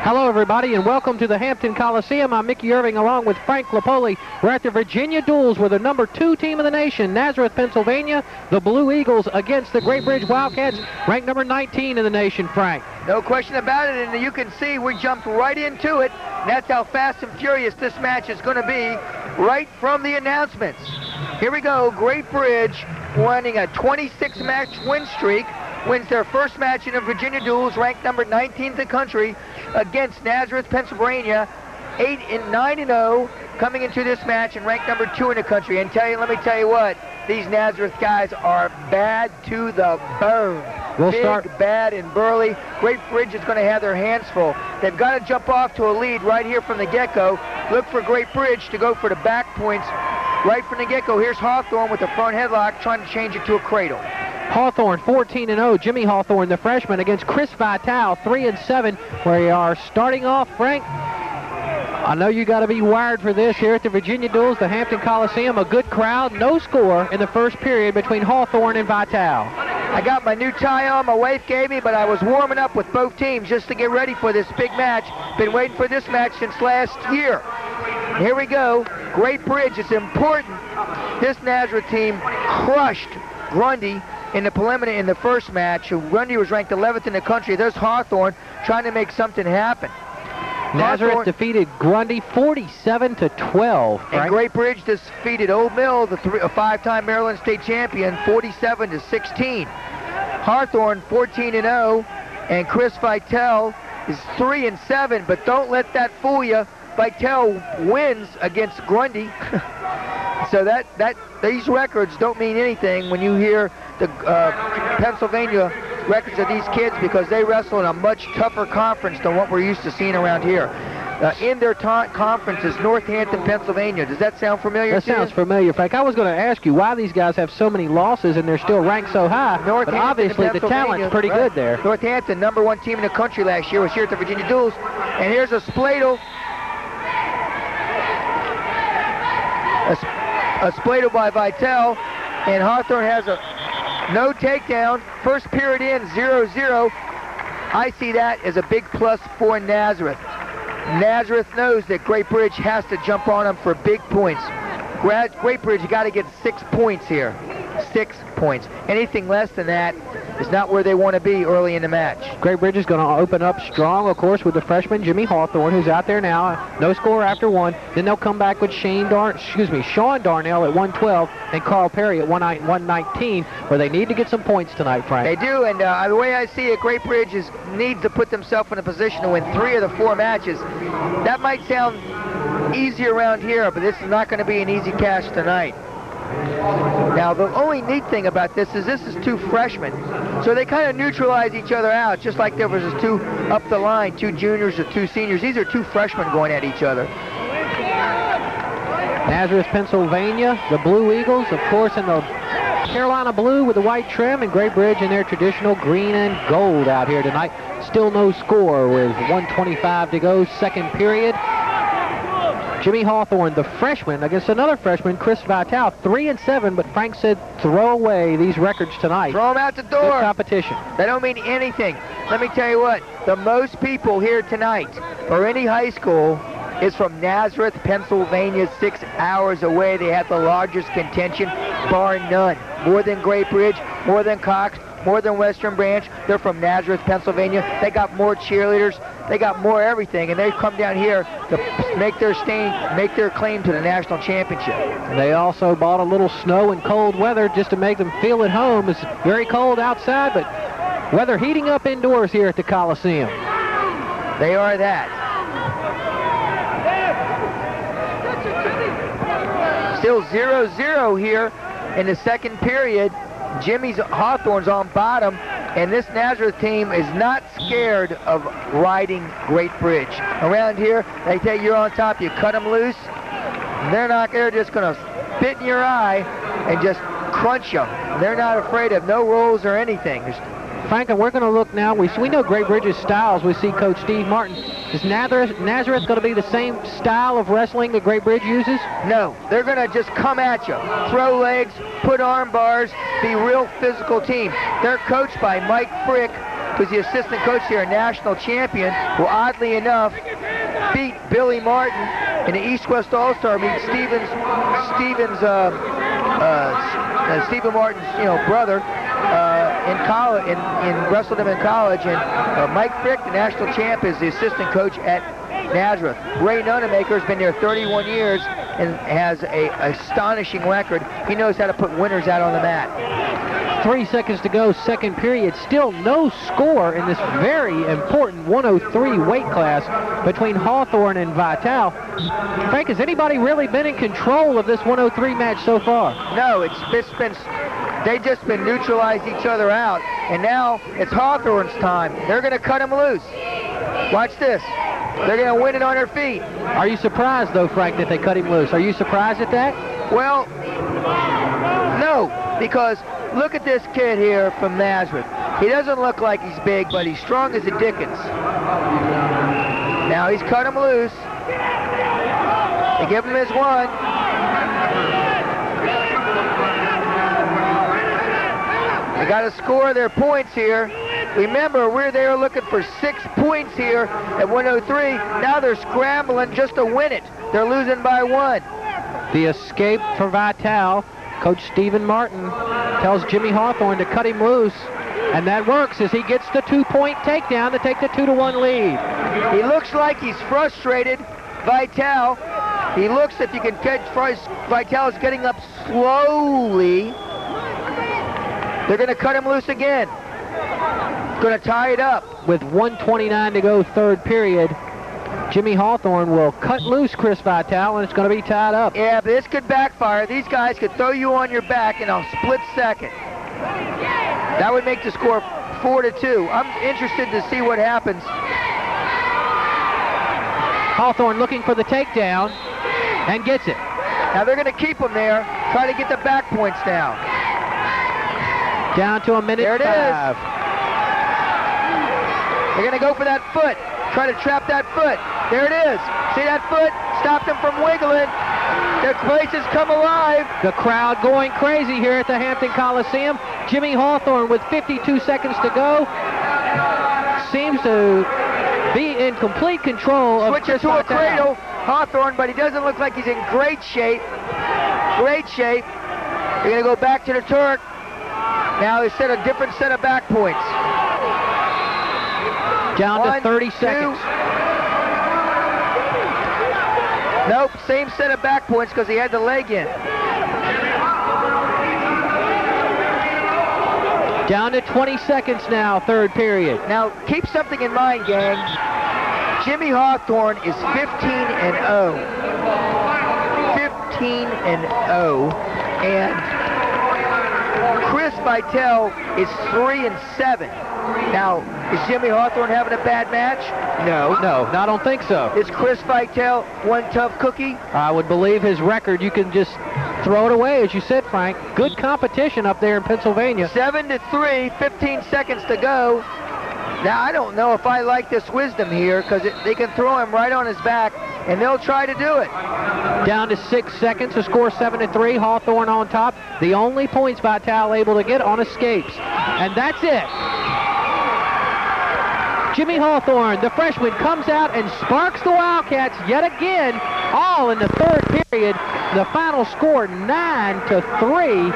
Hello, everybody, and welcome to the Hampton Coliseum. I'm Mickey Irving along with Frank Lapoli. We're at the Virginia Duels with the number 2 team in the nation, Nazareth, Pennsylvania, the Blue Eagles against the Great Bridge Wildcats, ranked number 19 in the nation, Frank. No question about it, and you can see we jumped right into it. And that's how fast and furious this match is going to be right from the announcements. Here we go. Great Bridge running a 26-match win streak, wins their first match in the Virginia Duels, ranked number 19th in the country, against Nazareth, Pennsylvania, 9-0, coming into this match and ranked number 2 in the country. And let me tell you what, these Nazareth guys are bad to the bone. Big, bad, and burly. Great Bridge is going to have their hands full. They've got to jump off to a lead right here from the get-go. Look for Great Bridge to go for the back points right from the get-go. Here's Hawthorne with the front headlock, trying to change it to a cradle. Hawthorne 14-0. Jimmy Hawthorne, the freshman, against Chris Vitale, 3-7. We are starting off, Frank. I know you got to be wired for this here at the Virginia Duels, the Hampton Coliseum. A good crowd, no score in the first period between Hawthorne and Vitale. I got my new tie on, my wife gave me, but I was warming up with both teams just to get ready for this big match. Been waiting for this match since last year. Here we go. Great Bridge. It's important. This Nazareth team crushed Grundy in the preliminary in the first match. Grundy was ranked 11th in the country. There's Hawthorne trying to make something happen. Nazareth defeated Grundy 47-12. Frank. And Great Bridge defeated Old Mill, a 5-time Maryland State champion, 47-16. Hawthorne 14-0, and Chris Vitale is 3-7. But don't let that fool you. Vitale wins against Grundy. So these records don't mean anything when you hear the Pennsylvania records of these kids, because they wrestle in a much tougher conference than what we're used to seeing around here. In their conference is Northampton, Pennsylvania. Does that sound familiar to you? That sounds familiar, Frank. I was going to ask you why these guys have so many losses and they're still ranked so high, but obviously the talent's pretty good there. Northampton, number 1 team in the country last year, was here at the Virginia Duels. And here's a spladle. A spladle by Vitale, and Hawthorne has a no takedown. First period in, 0-0. I see that as a big plus for Nazareth. Nazareth knows that Great Bridge has to jump on them for big points. Great Bridge, you got to get 6 points here. 6 points. Anything less than that is not where they want to be early in the match. Great Bridge is going to open up strong, of course, with the freshman Jimmy Hawthorne, who's out there now. No score after 1. Then they'll come back with Sean Darnell at 112 and Carl Perry at 119, where they need to get some points tonight, Frank. They do, and the way I see it, Great Bridge needs to put themselves in a position to win 3 of the 4 matches. That might sound easy around here, but this is not going to be an easy cash tonight. Now, the only neat thing about this is 2 freshmen, so they kind of neutralize each other out, just like there was 2 up the line, 2 juniors or 2 seniors. These are 2 freshmen going at each other. Nazareth, Pennsylvania, the Blue Eagles, of course, in the Carolina blue with the white trim, and Great Bridge in their traditional green and gold out here tonight. Still no score with 1:25 to go, second period. Jimmy Hawthorne, the freshman, against another freshman, Chris Vitale, 3-7, but Frank said throw away these records tonight. Throw them out the door. Good competition. They don't mean anything. Let me tell you what, the most people here tonight, or any high school, is from Nazareth, Pennsylvania, 6 hours away. They have the largest contention, bar none. More than Great Bridge, more than Cox, more than Western Branch. They're from Nazareth, Pennsylvania. They got more cheerleaders. They got more everything, and they've come down here to make their claim to the national championship. They also bought a little snow and cold weather just to make them feel at home. It's very cold outside, but weather heating up indoors here at the Coliseum. They are that. Still 0-0 here in the second period. Jimmy's Hawthorne's on bottom, and this Nazareth team is not scared of riding Great Bridge. Around here, they tell you you're on top, you cut them loose. They're just going to spit in your eye and just crunch you. They're not afraid of no rolls or anything. Frank, and we're going to look now. We know Great Bridge's styles. We see Coach Steve Martin. Is Nazareth going to be the same style of wrestling that Great Bridge uses? No, they're going to just come at you. Throw legs, put arm bars, be real physical team. They're coached by Mike Frick, who's the assistant coach here, a national champion, who oddly enough beat Billy Martin in the East-West All-Star meet. Stephen Martin's brother in college, and wrestled him in college. And Mike Frick, the national champ, is the assistant coach at Nazareth. Ray Nunemaker has been there 31 years and has a astonishing record. He knows how to put winners out on the mat. 3 seconds to go, second period. Still no score in this very important 103 weight class between Hawthorne and Vitale. Frank, has anybody really been in control of this 103 match so far? No, they've just been neutralizing each other out, and now it's Hawthorne's time. They're going to cut him loose. Watch this. They're going to win it on their feet. Are you surprised, though, Frank, that they cut him loose? Are you surprised at that? Well, no, because look at this kid here from Nazareth. He doesn't look like he's big, but he's strong as a dickens. Now he's cut him loose. They give him his one. They got to score their points here. Remember, we're there looking for 6 points here at 103. Now they're scrambling just to win it. They're losing by 1. The escape for Vitale. Coach Stephen Martin tells Jimmy Hawthorne to cut him loose. And that works as he gets the 2-point takedown to take the 2-1 lead. He looks like he's frustrated, Vitale. He looks, if you can catch, Vitale's getting up slowly. They're going to cut him loose again. Going to tie it up. With 1:29 to go, third period, Jimmy Hawthorne will cut loose Chris Vitale, and it's going to be tied up. Yeah, but this could backfire. These guys could throw you on your back in a split second. That would make the score 4-2. I'm interested to see what happens. Hawthorne looking for the takedown and gets it. Now they're going to keep him there, try to get the back points down. Down to a minute. There it 5. is. They're going to go for that foot. Try to trap that foot. There it is. See that foot? Stopped them from wiggling. Their place has come alive. The crowd going crazy here at the Hampton Coliseum. Jimmy Hawthorne with 52 seconds to go seems to be in complete control of Switches Chris to a Vitale. cradle, Hawthorne, but he doesn't look like he's in great shape. Great shape. They're going to go back to the Turk. Now they set a different set of back points. Down 1, to 30 2. seconds. Nope, same set of back points because he had the leg in. Down to 20 seconds now, third period. Now, keep something in mind, gang. Jimmy Hawthorne is 15-0. 15-0. And Chris Vitale is 3-7. Now, is Jimmy Hawthorne having a bad match? No. No, I don't think so. Is Chris Vitale one tough cookie? I would believe his record, you can just throw it away, as you said, Frank. Good competition up there in Pennsylvania. 7-3, 15 seconds to go. Now, I don't know if I like this wisdom here because they can throw him right on his back, and they'll try to do it. Down to 6 seconds, the score 7-3, Hawthorne on top. The only points Vitale able to get on escapes. And that's it. Jimmy Hawthorne, the freshman, comes out and sparks the Wildcats yet again, all in the third period. The final score 9-3.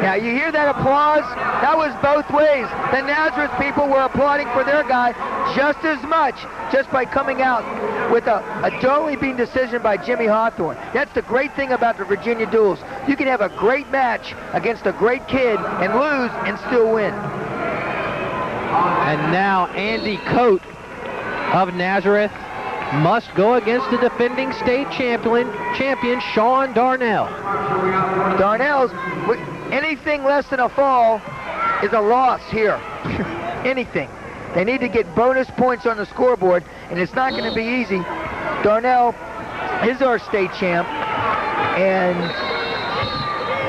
Now you hear that applause? That was both ways. The Nazareth people were applauding for their guy just as much, just by coming out with a totally beaten decision by Jimmy Hawthorne. That's the great thing about the Virginia duels. You can have a great match against a great kid and lose and still win. And now Andy Coate of Nazareth must go against the defending state champion Sean Darnell. Darnell's, anything less than a fall is a loss here. Anything. They need to get bonus points on the scoreboard, and it's not going to be easy. Darnell is our state champ, and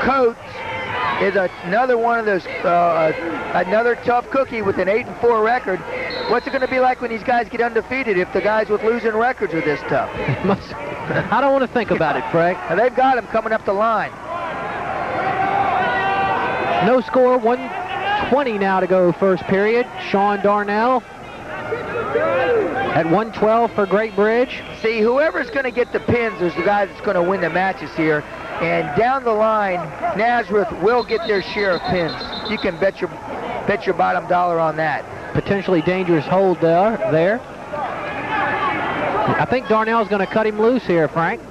Coate is another one of those, another tough cookie with an 8-4 record. What's it going to be like when these guys get undefeated if the guys with losing records are this tough? I don't want to think about it, Frank. And they've got him coming up the line. No score, 1:20 now to go first period. Sean Darnell at 1:12 for Great Bridge. See, whoever's going to get the pins is the guy that's going to win the matches here. And down the line, Nazareth will get their share of pins. You can bet your bottom dollar on that. Potentially dangerous hold there. I think Darnell's going to cut him loose here, Frank.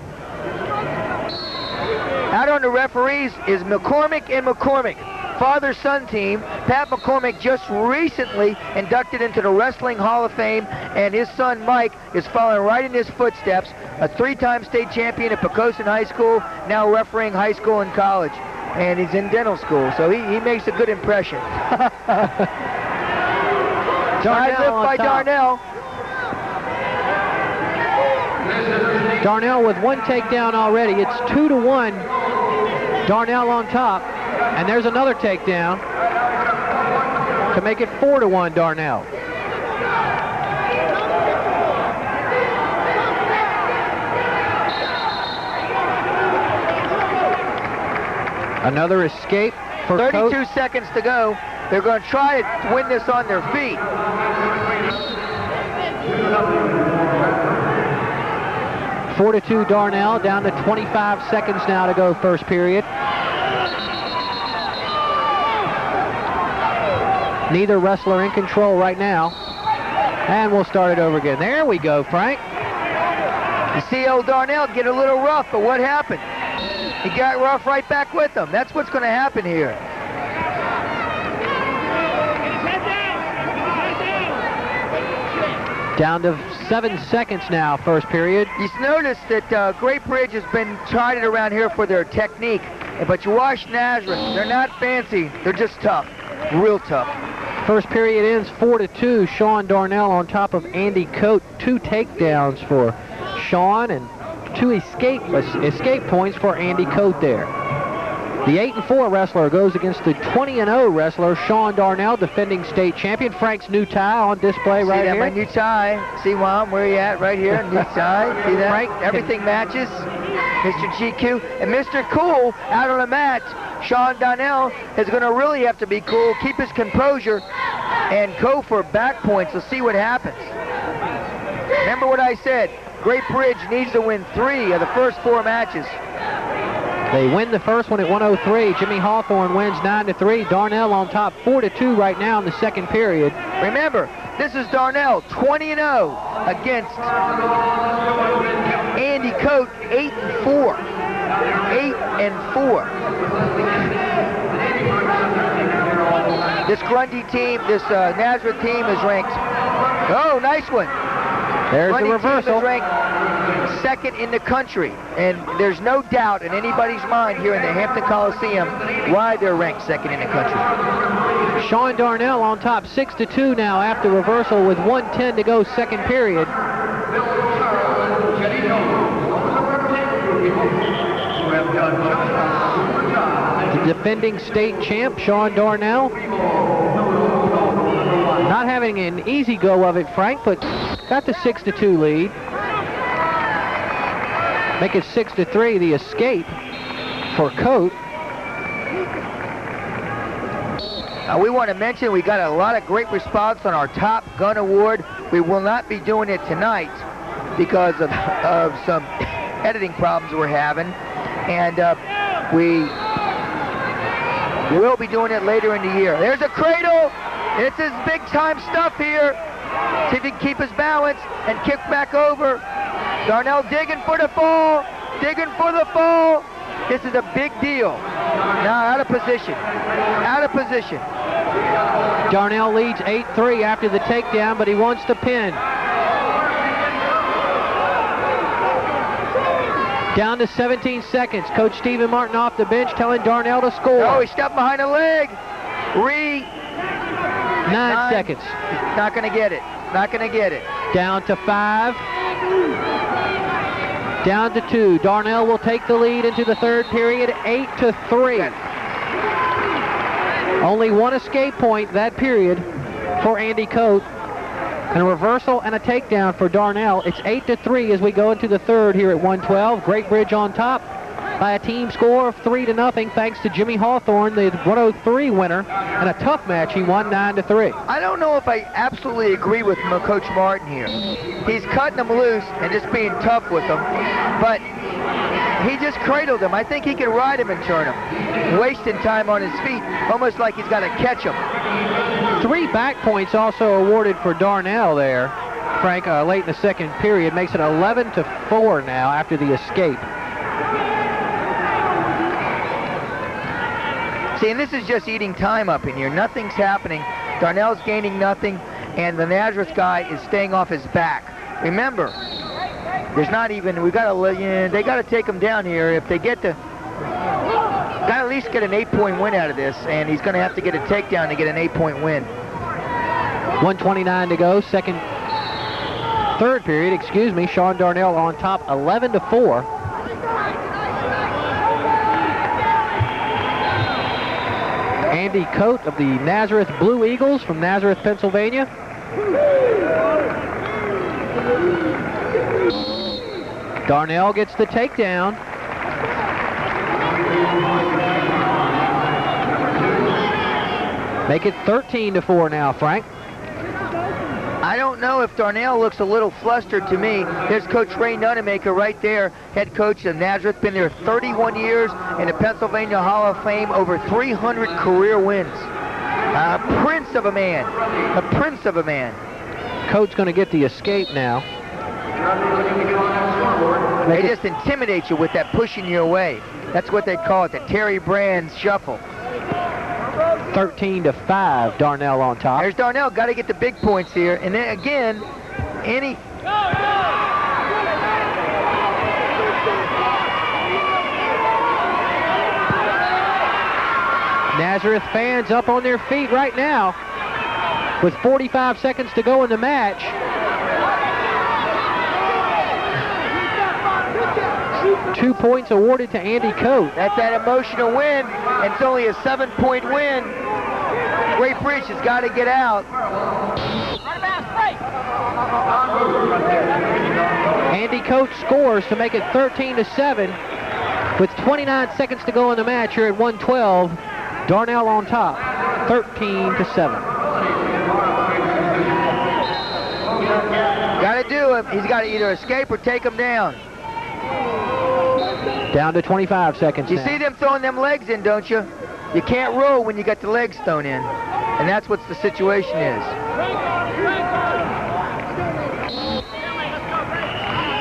Out on the referees is McCormick and McCormick. Father-son team. Pat McCormick just recently inducted into the Wrestling Hall of Fame, and his son Mike is following right in his footsteps. A 3-time state champion at Poquoson High School, now refereeing high school and college. And he's in dental school, so he makes a good impression. Darnell by Darnell. Darnell with one takedown already. It's 2-1. Darnell on top. And there's another takedown to make it 4-1 Darnell. Another escape for 32 seconds to go. They're going to try to win this on their feet. Four to 2 Darnell, down to 25 seconds now to go first period. Neither wrestler in control right now. And we'll start it over again. There we go, Frank. You see old Darnell get a little rough, but what happened? He got rough right back with him. That's what's going to happen here. Down to 7 seconds now, first period. You notice that Great Bridge has been tried around here for their technique, but you watch Nazareth. They're not fancy. They're just tough, real tough. First period ends 4-2. Sean Darnell on top of Andy Coate. 2 takedowns for Sean and 2 escape points for Andy Coate there. The 8-4 wrestler goes against the 20-0 wrestler, Sean Darnell, defending state champion. Frank's new tie on display right here. See that, my new tie. See, Mom, where you at? Right here, new tie. See that? Frank, everything matches. Mr. GQ and Mr. Cool out on the mat. Sean Darnell is going to really have to be cool, keep his composure, and go for back points. Let's see what happens. Remember what I said. Great Bridge needs to win 3 of the first 4 matches. They win the first one at 103. Jimmy Hawthorne wins 9-3. Darnell on top 4-2 right now in the second period. Remember, this is Darnell 20-0 against Andy Coate 8-4. 8-4. This Grundy team, this Nazareth team is ranked. Oh, nice one. There's Grundy the reversal. Team is ranked second in the country, and there's no doubt in anybody's mind here in the Hampton Coliseum why they're ranked second in the country. Sean Darnell on top 6-2 now after reversal with 1:10 to go second period. The defending state champ, Sean Darnell. Not having an easy go of it, Frank, but got the 6-2 lead. Make it 6-3, the escape for Coate. We want to mention we got a lot of great response on our Top Gun Award. We will not be doing it tonight because of some editing problems we're having. And we will be doing it later in the year. There's a cradle. This is big time stuff here. See if he can keep his balance and kick back over. Darnell digging for the fall. Digging for the fall. This is a big deal. Now out of position. Out of position. Darnell leads 8-3 after the takedown, but he wants the pin. Down to 17 seconds. Coach Stephen Martin off the bench telling Darnell to score. Oh, he stepped behind the leg. 9 seconds. Not going to get it. Not going to get it. Down to 5. Down to 2. Darnell will take the lead into the third period, 8-3. Only one escape point that period for Andy Coate. And a reversal and a takedown for Darnell. It's 8-3 as we go into the third here at 112. Great Bridge on top. by a team score of 3-0 thanks to Jimmy Hawthorne, the 103 winner. In a tough match, he won 9-3. I don't know if I absolutely agree with Coach Martin here. He's cutting them loose and just being tough with them, but he just cradled him. I think he can ride him and turn him, wasting time on his feet, almost like he's got to catch him. 3 back points also awarded for Darnell there, Frank, late in the second period. Makes it 11-4 now after the escape. See, and this is just eating time up in here. Nothing's happening. Darnell's gaining nothing, and the Nazareth guy is staying off his back. Remember, there's not even, they got to take him down here. If they get to, got to at least get an 8-point win out of this, and he's going to have to get a takedown to get an 8-point win. 1:29 to go, third period, excuse me. Sean Darnell on top, 11-4. Andy Coate of the Nazareth Blue Eagles from Nazareth, Pennsylvania. Darnell gets the takedown. Make it 13-4 now, Frank. I don't know if Darnell looks a little flustered to me. There's Coach Ray Nunemaker right there, head coach of Nazareth, been there 31 years in the Pennsylvania Hall of Fame, over 300 career wins. A prince of a man, a prince of a man. Coach's going to get the escape now. They just intimidate you with that pushing you away. That's what they call it, the Terry Brands shuffle. 13-5, Darnell on top. There's Darnell, got to get the big points here. And then again, Nazareth fans up on their feet right now with 45 seconds to go in the match. Two points awarded to Andy Coate. That's that emotional win, and it's only a 7-point win. Great Bridge has got to get out. Andy Coate scores to make it 13-7 with 29 seconds to go in the match here at 1:12. Darnell on top, 13-7. Got to do it. He's got to either escape or take him down. Down to 25 seconds You now. see them throwing them legs in, don't you? You can't roll when you got the legs thrown in. And that's what the situation is.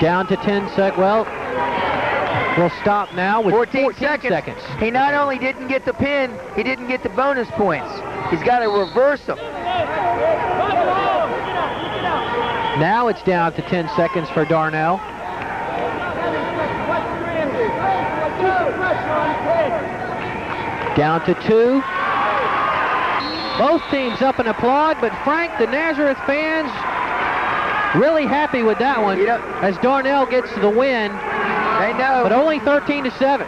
Down to 10 seconds. Well, we'll stop now with 14 seconds. He not only didn't get the pin, he didn't get the bonus points. He's got to reverse them. Now it's down to 10 seconds for Darnell. Down to 2. Both teams up and applaud, but Frank, the Nazareth fans, really happy with that one, as Darnell gets the win. They know. But only 13-7.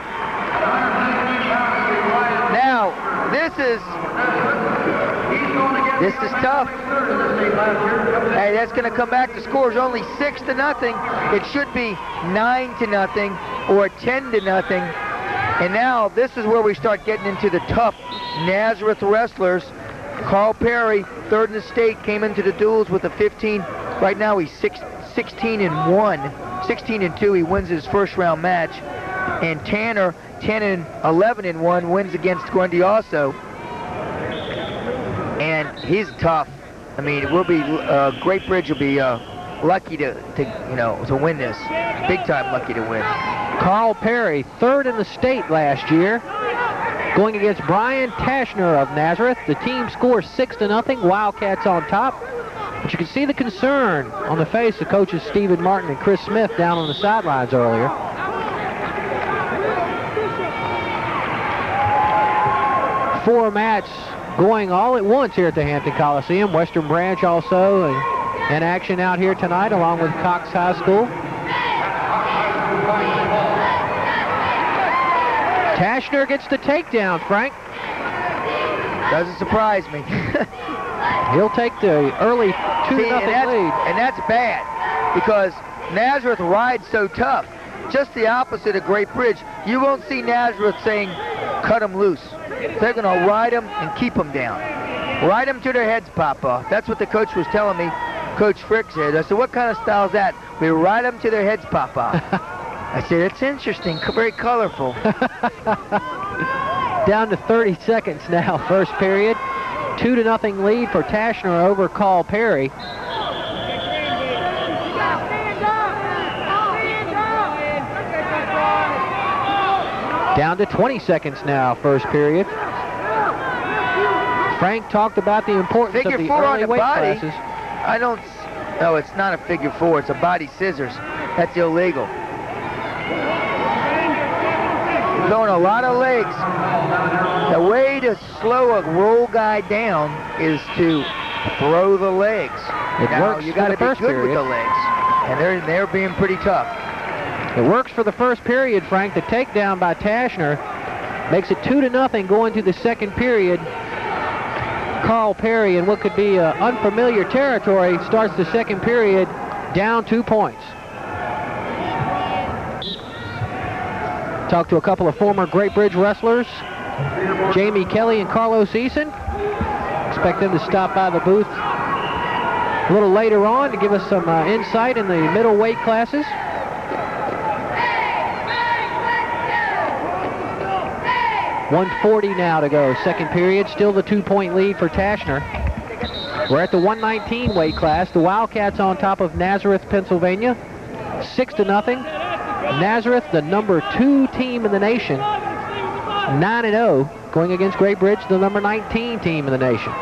Now, this is tough. Hey, that's going to come back. The score's only 6-0. It should be 9-0 or 10-0. And now this is where we start getting into the tough Nazareth wrestlers. Carl Perry, third in the state, came into the duels with a 15. Right now he's 16-1, 16-2. He wins his first round match. And Tanner, 10-11-1, wins against Grundy also. And he's tough. I mean, it will be Great Bridge will be lucky to win this. Big time lucky to win. Carl Perry, third in the state last year, going against Brian Tashner of Nazareth. The team scores 6-0, Wildcats on top. But you can see the concern on the face of coaches Stephen Martin and Chris Smith down on the sidelines earlier. Four match going all at once here at the Hampton Coliseum. Western Branch also in action out here tonight, along with Cox High School. Tashner gets the takedown, Frank. Doesn't surprise me. He'll take the early 2-0 lead. And that's bad, because Nazareth rides so tough. just the opposite of Great Bridge. You won't see Nazareth saying, cut them loose. They're going to ride them and keep them down. Ride them to their heads pop off. That's what the coach was telling me. Coach Frick said. I said, what kind of style is that? We ride them to their heads pop off. I said, it's interesting, very colorful. Down to 30 seconds now, first period. 2-0 lead for Tashner over Carl Perry. Down to 20 seconds now, first period. Frank talked about the importance of the early weight classes. I don't, no, it's not a figure four, it's a body scissors. That's illegal. You're throwing a lot of legs. The way to slow a roll guy down is to throw the legs. Now, you got to be good with the legs, and they're being pretty tough. It works for the first period, Frank. The takedown by Tashner makes it 2-0 going to the second period. Carl Perry, in what could be unfamiliar territory, starts the second period down 2 points. Talked to a couple of former Great Bridge wrestlers, Jamie Kelly and Carlos Eason. Expect them to stop by the booth a little later on to give us some insight in the middleweight classes. .140 now to go, second period. Still the 2-point lead for Tashner. We're at the 119 weight class. The Wildcats on top of Nazareth, Pennsylvania, 6-0. Nazareth, the number 2 team in the nation, 9-0, going against Great Bridge, the number 19 team in the nation.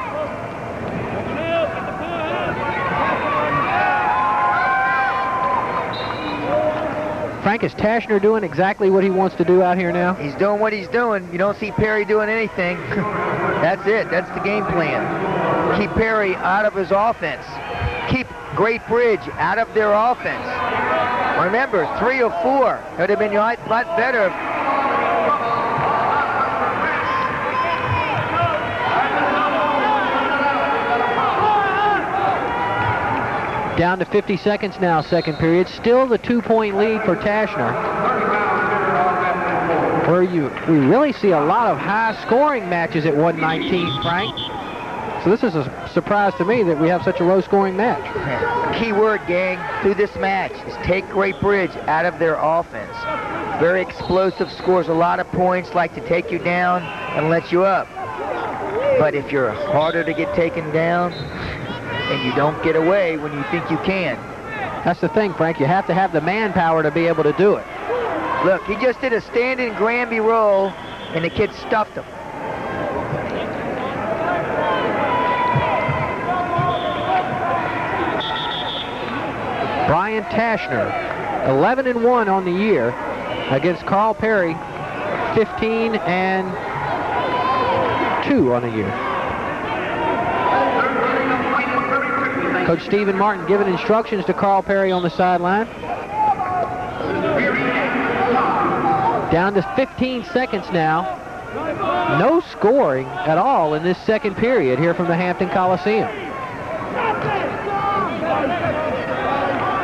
Frank, is Tashner doing exactly what he wants to do out here now? He's doing what he's doing. You don't see Perry doing anything. That's it. That's the game plan. Keep Perry out of his offense. Keep Great Bridge out of their offense. Remember, 3 or 4. It would have been a lot better. Down to 50 seconds now, second period. Still the 2-point lead for Tashner. Where we really see a lot of high-scoring matches at 119, Frank. So this is a surprise to me that we have such a low-scoring match. Key word, gang, through this match is take Great Bridge out of their offense. Very explosive, scores a lot of points, like to take you down and let you up. But if you're harder to get taken down, and you don't get away when you think you can. That's the thing, Frank. You have to have the manpower to be able to do it. Look, he just did a standing Granby roll, and the kid stuffed him. Brian Tashner, 11-1 on the year against Carl Perry, 15-2 on the year. Coach Stephen Martin giving instructions to Carl Perry on the sideline. Down to 15 seconds now. No scoring at all in this second period here from the Hampton Coliseum.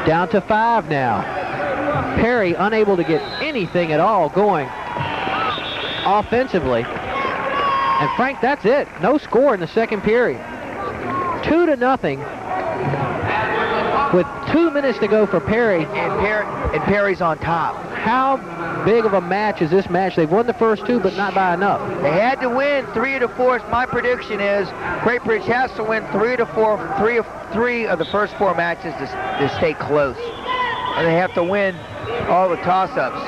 Down to 5 now. Perry unable to get anything at all going offensively. And Frank, that's it. No score in the second period. 2-0. With 2 minutes to go for Perry. And Perry's on top. How big of a match is this match? They've won the first 2, but not by enough. They had to win 3 of the 4. My prediction is Great Bridge has to win 3 of the first 4 matches to stay close. And they have to win all the toss-ups.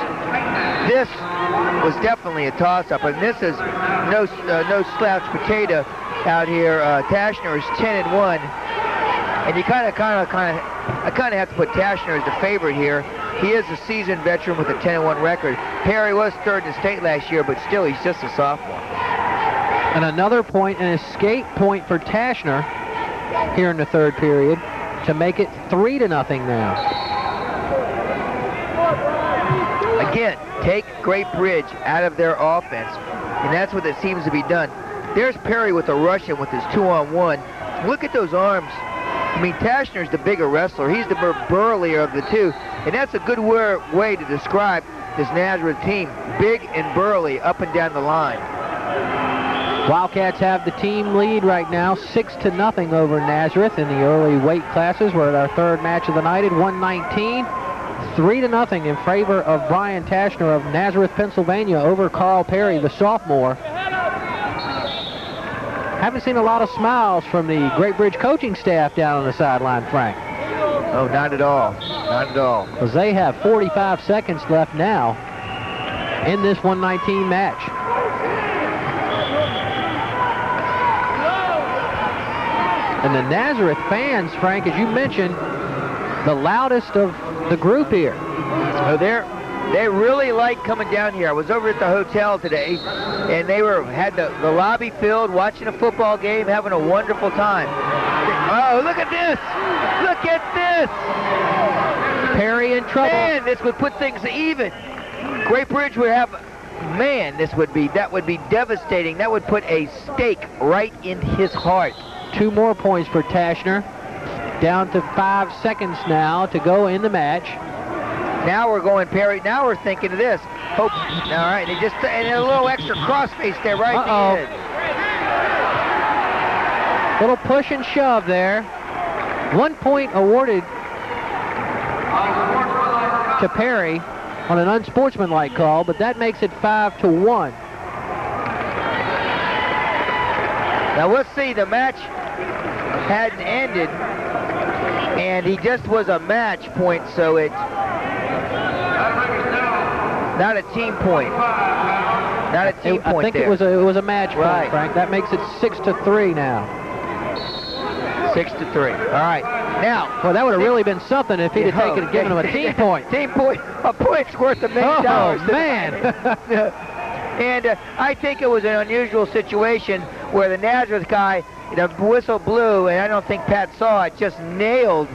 This was definitely a toss-up, and this is no slouch potato out here. Tashner is 10-1. And you kind of have to put Tashner as the favorite here. He is a seasoned veteran with a 10-1 record. Perry was third in the state last year, but still, he's just a sophomore. And another point, an escape point for Tashner here in the third period to make it 3-0 now. Again, take Great Bridge out of their offense, and that's what it seems to be done. There's Perry with a Russian with his 2-on-1. Look at those arms. I mean, Tashner's the bigger wrestler. He's the burlier of the two. And that's a good way to describe this Nazareth team. Big and burly up and down the line. Wildcats have the team lead right now, 6-0 over Nazareth in the early weight classes. We're at our third match of the night at 119. 3-0 in favor of Brian Tashner of Nazareth, Pennsylvania over Carl Perry, the sophomore. Haven't seen a lot of smiles from the Great Bridge coaching staff down on the sideline, Frank. Oh, not at all. Not at all. Because they have 45 seconds left now in this 119 match. And the Nazareth fans, Frank, as you mentioned, the loudest of the group here. Oh, they really like coming down here. I was over at the hotel today, and they had the lobby filled, watching a football game, having a wonderful time. Oh, look at this! Look at this! Perry in trouble. Man, this would put things even. Great Bridge would have, man, that would be devastating. That would put a stake right in his heart. 2 more points for Tashner. Down to 5 seconds now to go in the match. Now we're going Perry. Now we're thinking of this. Hope. All right, and a little extra crossface there right at the end. Little push and shove there. 1 point awarded to Perry on an unsportsmanlike call, but that makes it 5-1. Now we'll see. The match hadn't ended, and he just was a match point, so it's not a team point. Not a team point. I think there. it was a match point, Frank. That makes it 6-3 now. 6-3. All right. Now, well, that would have really been something if he'd have given him a team point. Team point. A point's worth $1 million. Oh, man. And I think it was an unusual situation where the Nazareth guy, the whistle blew, and I don't think Pat saw it, just nailed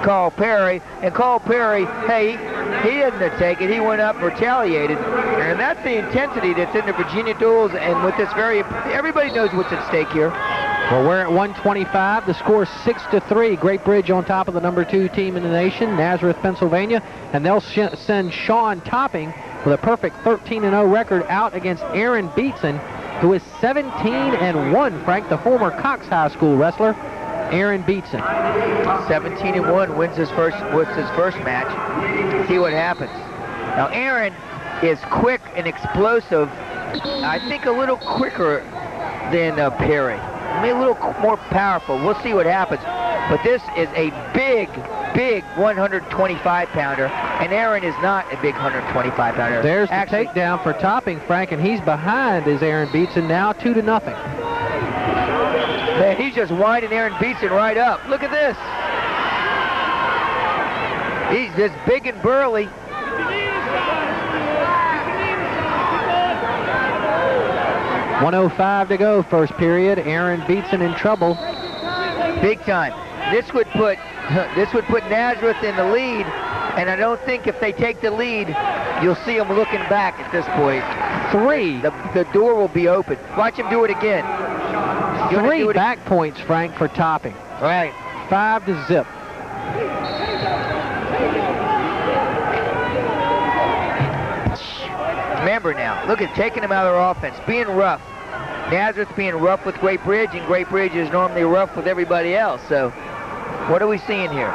Carl Perry. And Carl Perry, hey, he didn't take it. He went up and retaliated. And that's the intensity that's in the Virginia duels, and with this everybody knows what's at stake here. Well, we're at 125. The score is 6-3. Great Bridge on top of the number 2 team in the nation, Nazareth, Pennsylvania. And they'll send Sean Topping with a perfect 13-0 record out against Aaron Beatson, who is 17-1, Frank, the former Cox High School wrestler, Aaron Beatson. 17-1 wins his first match. See what happens. Now Aaron is quick and explosive. I think a little quicker than Perry. Maybe a little more powerful. We'll see what happens. But this is a big 125-pounder, and Aaron is not a big 125-pounder. There's the takedown for Topping, Frank, and he's behind is Aaron Beatson now 2-0. Man, he's just winding Aaron Beatson right up. Look at this. He's just big and burly. .105 to go, first period. Aaron Beatson in trouble. Big time. This would put Nazareth in the lead, and I don't think if they take the lead, you'll see them looking back at this point. 3. The door will be open. Watch him do it again. 3 back points, Frank, for Topping. All right. 5-0. Remember now, look at taking them out of their offense, being rough. Nazareth being rough with Great Bridge, and Great Bridge is normally rough with everybody else. So, what are we seeing here?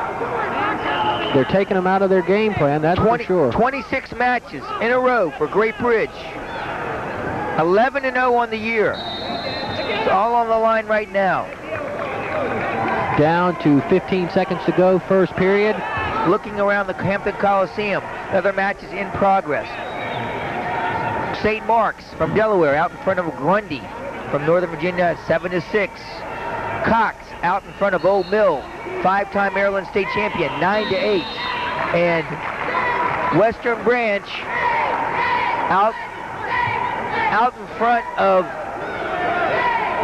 They're taking them out of their game plan, that's for sure. 26 matches in a row for Great Bridge. 11-0 on the year. It's all on the line right now. Down to 15 seconds to go, first period. Looking around the Hampton Coliseum, other matches in progress. St. Mark's from Delaware out in front of Grundy from Northern Virginia, 7-6. Cox out in front of Old Mill, 5-time Maryland State champion, 9-8. And Western Branch out in front of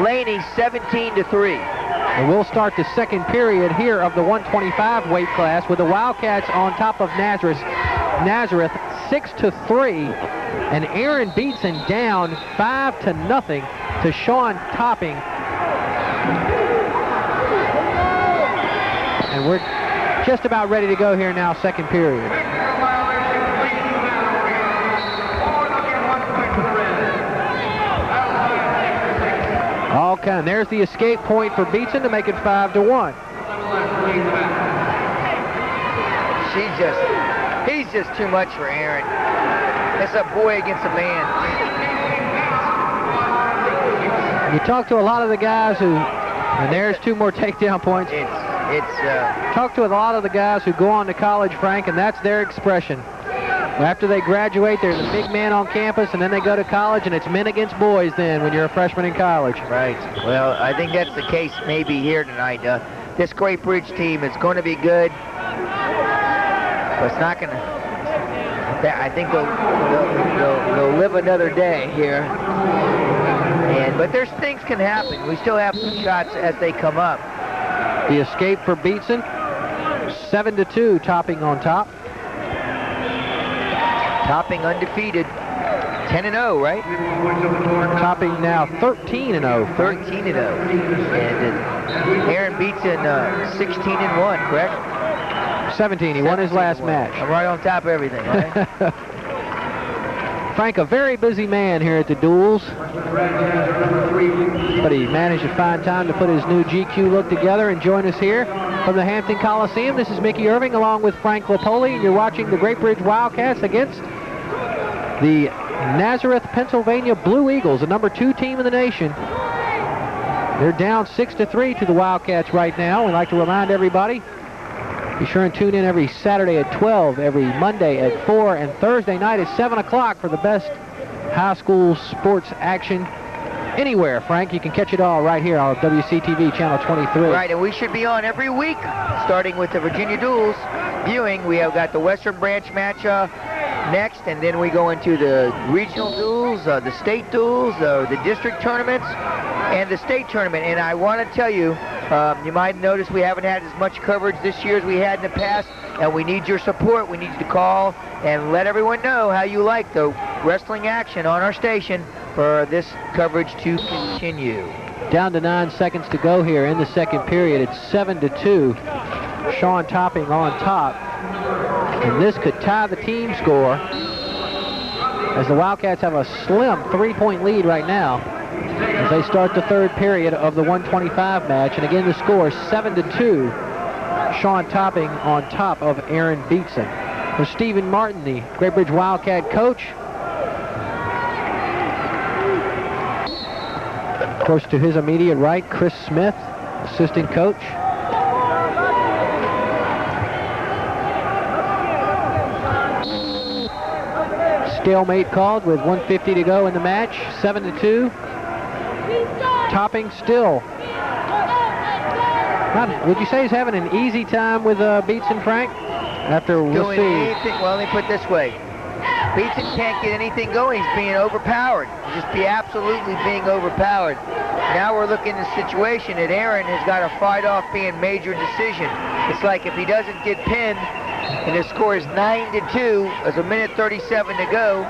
Laney, 17-3. And we'll start the second period here of the 125 weight class with the Wildcats on top of Nazareth 6-3, and Aaron Beatson down 5-0 to Sean Topping. and we're just about ready to go here now, second period. Okay, and there's the escape point for Beatson to make it 5-1. He's just too much for Aaron. It's a boy against a man. You talk to a lot of the guys who, and there's 2 more takedown points. Talk to a lot of the guys who go on to college, Frank, and that's their expression. After they graduate, they're the big man on campus, and then they go to college, and it's men against boys then when you're a freshman in college. Right. Well, I think that's the case maybe here tonight. This Great Bridge team is going to be good, but it's not going to... I think they'll live another day here. But there's things can happen. We still have some shots as they come up. The escape for Beatson, 7-2, Topping on top. Topping undefeated, 10-0, right? Topping now 13-0. 13-0. And Aaron Beatson 16-1, correct? 17. He won his last match. I'm right on top of everything, right? Frank, a very busy man here at the duels, but he managed to find time to put his new GQ look together and join us here from the Hampton Coliseum. This is Mickey Irving along with Frank Lipoli, and you're watching the Great Bridge Wildcats against the Nazareth, Pennsylvania Blue Eagles, the number 2 team in the nation. They're down 6-3 to the Wildcats right now. We'd like to remind everybody, be sure and tune in every Saturday at 12, every Monday at 4, and Thursday night at 7 o'clock for the best high school sports action anywhere. Frank, you can catch it all right here on WCTV Channel 23. Right, and we should be on every week, starting with the Virginia Duels viewing. We have got the Western Branch match next, and then we go into the regional duels, the state duels, the district tournaments, and the state tournament. And I want to tell you, you might notice we haven't had as much coverage this year as we had in the past, and we need your support. We need you to call and let everyone know how you like the wrestling action on our station for this coverage to continue. Down to 9 seconds to go here in the second period. It's 7-2. Sean Topping on top. And this could tie the team score, as the Wildcats have a slim 3-point lead right now as they start the third period of the 125 match. And again, the score is 7-2. Sean Topping on top of Aaron Beatson. For Stephen Martin, the Great Bridge Wildcat coach. Of course, to his immediate right, Chris Smith, assistant coach. Stalemate called with 1:50 to go in the match. 7-2. Topping still. Would you say he's having an easy time with Beatson, Frank? After we'll see. Well, let me put it this way. Beatson can't get anything going. He's being overpowered. He's just absolutely being overpowered. Now we're looking at a situation that Aaron has got to fight off being major decision. It's like if he doesn't get pinned, and the score is 9-2, there's a minute 37 to go.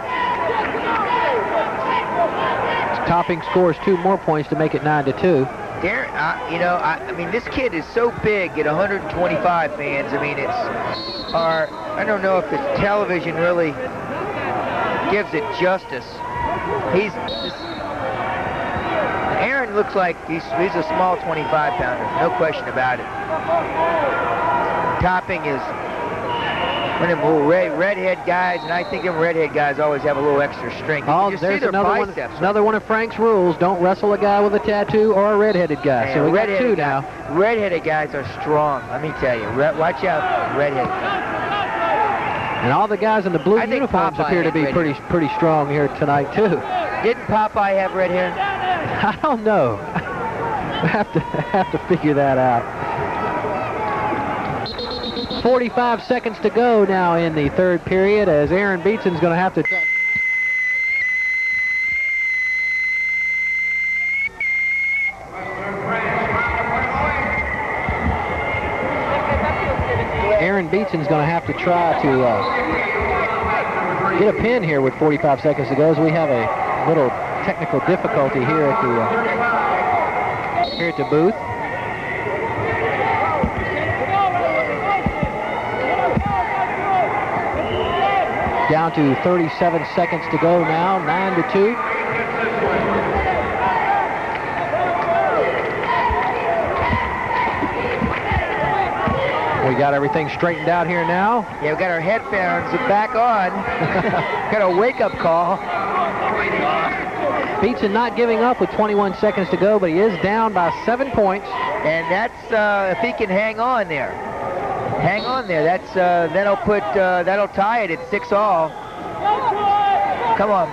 Topping scores 2 more points to make it 9-2. Darren, I mean, this kid is so big at 125 fans. I mean, I don't know if the television really gives it justice. Aaron looks like he's a small 25-pounder, no question about it. Topping is one of them little redhead guys, and I think them redhead guys always have a little extra strength. There's another one of Frank's rules. Don't wrestle a guy with a tattoo or a redheaded guy. Man, so we got 2 now. Redheaded guys are strong, let me tell you. Watch out, redheaded. And all the guys in the blue uniforms appear to be pretty strong here tonight, too. Didn't Popeye have red hair? I don't know. I have to figure that out. 45 seconds to go now in the third period, as Aaron Beatson's going to have to... Aaron Beatson's going to have to try to get a pin here with 45 seconds to go, as we have a little technical difficulty here at the booth. Down to 37 seconds to go now, 9-2. We got everything straightened out here now. Yeah, we got our headphones back on. Got a wake-up call. Beatson not giving up with 21 seconds to go, but he is down by 7 points. And that's if he can hang on there. Hang on there. That's that'll tie it at 6-all. Come on,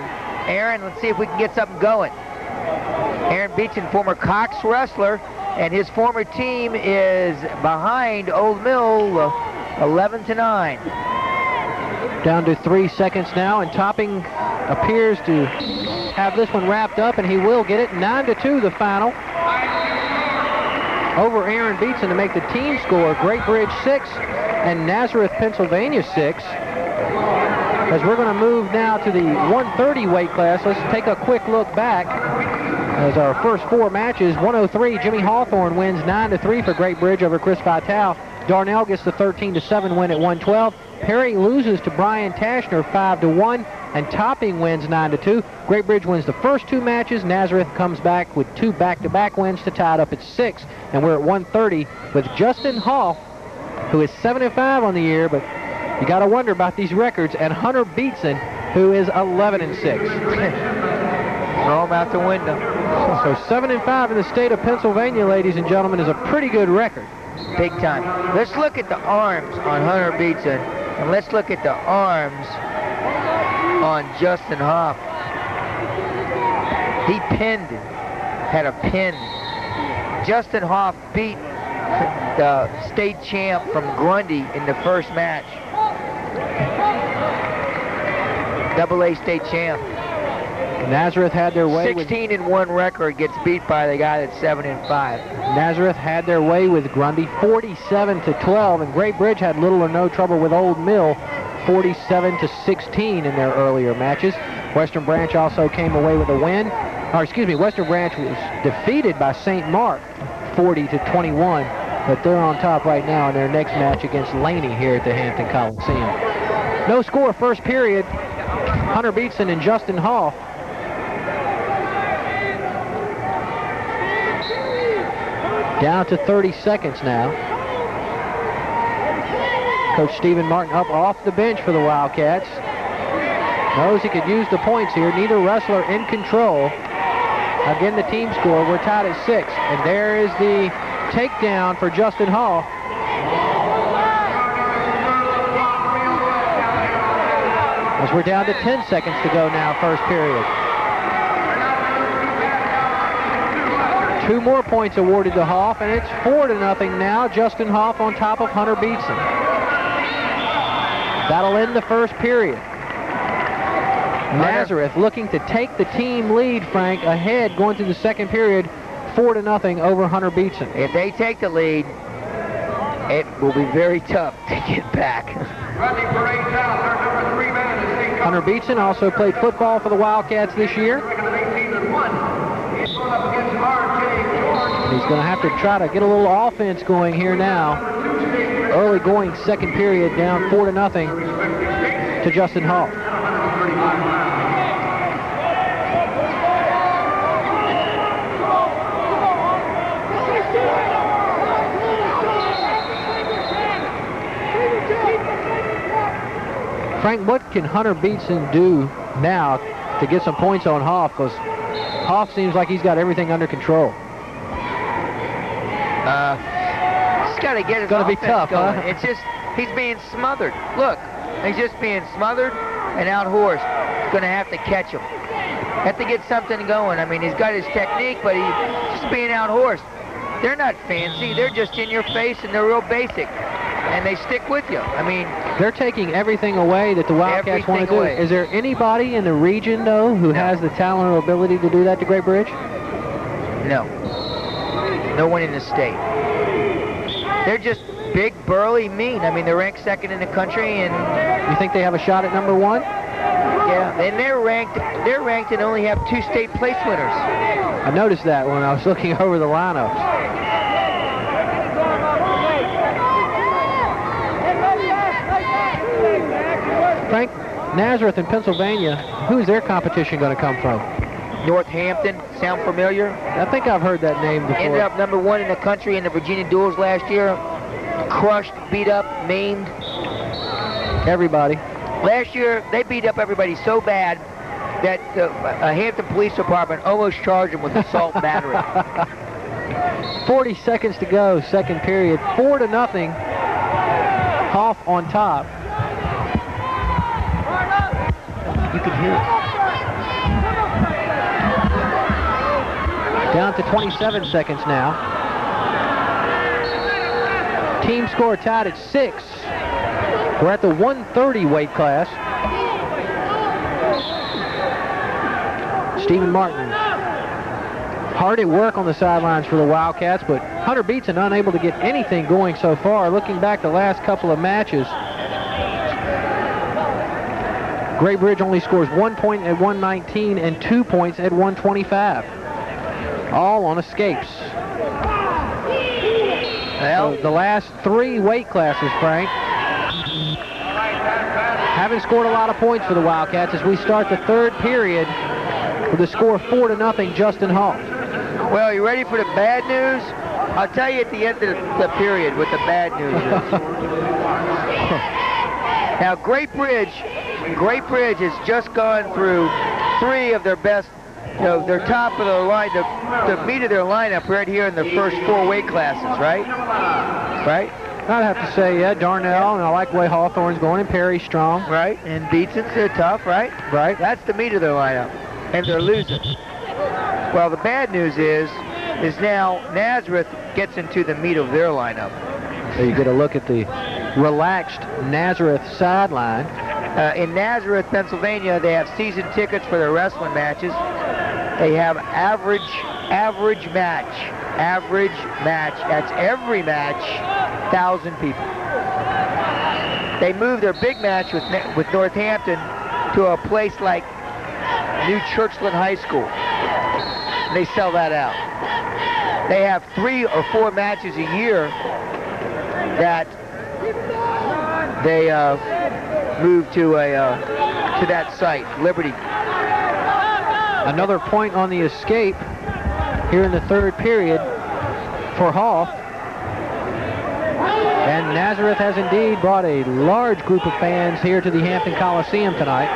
Aaron. Let's see if we can get something going. Aaron Beatson, former Cox wrestler, and his former team is behind Old Mill, 11-9. Down to 3 seconds now, and Topping appears to have this one wrapped up, and he will get it. 9-2 the final. Over Aaron Beatson to make the team score. Great Bridge 6 and Nazareth, Pennsylvania 6. As we're going to move now to the 130 weight class, let's take a quick look back. As our first 4 matches, 103, Jimmy Hawthorne wins 9-3 for Great Bridge over Chris Vitale. Darnell gets the 13-7 win at 112. Perry loses to Brian Tashner 5-1, and Topping wins 9-2. Great Bridge wins the first 2 matches. Nazareth comes back with 2 back-to-back wins to tie it up at 6. And we're at 130 with Justin Hoff, who is 7-5 on the year, but you got to wonder about these records, and Hunter Beatson, who is 11-6. Throw them out the window. So 7-5 in the state of Pennsylvania, ladies and gentlemen, is a pretty good record. Big time. Let's look at the arms on Hunter Beatson, and let's look at the arms on Justin Hoff. He pinned, had a pin. Justin Hoff beat the state champ from Grundy in the first match. AA state champ. Nazareth had their way 16-1 record, gets beat by the guy that's 7-5. Nazareth had their way with Grundy 47-12, and Great Bridge had little or no trouble with Old Mill 47-16 in their earlier matches. Western Branch also came away with a win. Western Branch was defeated by St. Mark 40-21, but they're on top right now in their next match against Laney here at the Hampton Coliseum. No score first period. Hunter Beatson and Justin Hall. Down to 30 seconds now. Coach Stephen Martin up off the bench for the Wildcats. Knows he could use the points here. Neither wrestler in control. Again, the team score. We're tied at 6. And there is the takedown for Justin Hall. As we're down to 10 seconds to go now, first period. 2 more points awarded to Hoff, and it's 4-0 now. Justin Hoff on top of Hunter Beatson. That'll end the first period. Nazareth looking to take the team lead, Frank, ahead going through the second period, 4-0 over Hunter Beatson. If they take the lead, it will be very tough to get back. Hunter Beatson also played football for the Wildcats this year. He's going to have to try to get a little offense going here now. Early going second period, down 4-0 to Justin Hall. Frank, what can Hunter Beatson do now to get some points on Hoff? Because Hoff seems like he's got everything under control. He's got to get his offense tough, going. huh? It's just, he's being smothered. Look, he's just being smothered and out-horsed. He's going to have to catch him. Have to get something going. I mean, he's got his technique, but he's just being out-horsed. They're not fancy. They're just in your face, and they're real basic. And they stick with you. I mean, they're taking everything away that the Wildcats want to do. Is there anybody in the region, though, who has the talent or ability to do that to Great Bridge? No. No one in the state. They're just big, burly, mean. I mean, they're ranked second in the country, and you think they have a shot at number 1? Yeah, and they're ranked and only have 2 state place winners. I noticed that when I was looking over the lineups. Frank, Nazareth in Pennsylvania, who's their competition going to come from? Northampton, sound familiar? I think I've heard that name before. Ended up #1 in the country in the Virginia Duels last year. Crushed, beat up, maimed everybody. Last year, they beat up everybody so bad that the Hampton Police Department almost charged them with assault battery. 40 seconds to go, second period. 4-0. Hoff on top. You can hear it. Down to 27 seconds now. Team score tied at 6. We're at the 130 weight class. Stephen Martin hard at work on the sidelines for the Wildcats, but Hunter Beatson unable to get anything going so far. Looking back the last couple of matches, Great Bridge only scores 1 point at 119 and 2 points at 125. All on escapes. Well, the last 3 weight classes, Frank, haven't scored a lot of points for the Wildcats as we start the third period with a score 4-0 Justin Hall. Well, you ready for the bad news? I'll tell you at the end of the period what the bad news is. Now, Great Bridge has just gone through 3 of their best, their top of the line, the meat of their lineup right here in the first 4 weight classes, right? Right? I'd have to say, yeah, Darnell, and I like the way Hawthorne's going, and Perry's strong. Right, and Beatson's, they're tough, right? Right. That's the meat of their lineup, and they're losing. Well, the bad news is now Nazareth gets into the meat of their lineup. So you get a look at the relaxed Nazareth sideline. In Nazareth, Pennsylvania, they have season tickets for their wrestling matches. They have average match. That's every match, 1,000 people. They moved their big match with Northampton to a place like New Churchland High School. And they sell that out. They have 3 or 4 matches a year that they move to that site, Liberty. Another point on the escape here in the third period for Hall. And Nazareth has indeed brought a large group of fans here to the Hampton Coliseum tonight.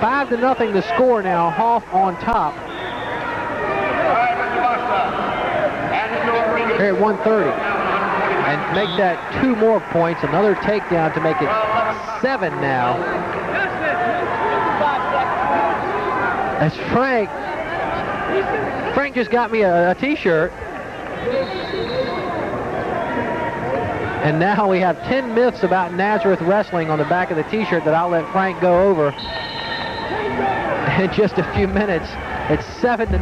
5-0 the score now, Hoff on top. Here at 130. And make that 2 more points, another takedown to make it 7 now. As Frank just got me a t-shirt. And now we have 10 myths about Nazareth wrestling on the back of the t-shirt that I'll let Frank go over in just a few minutes. It's 7-0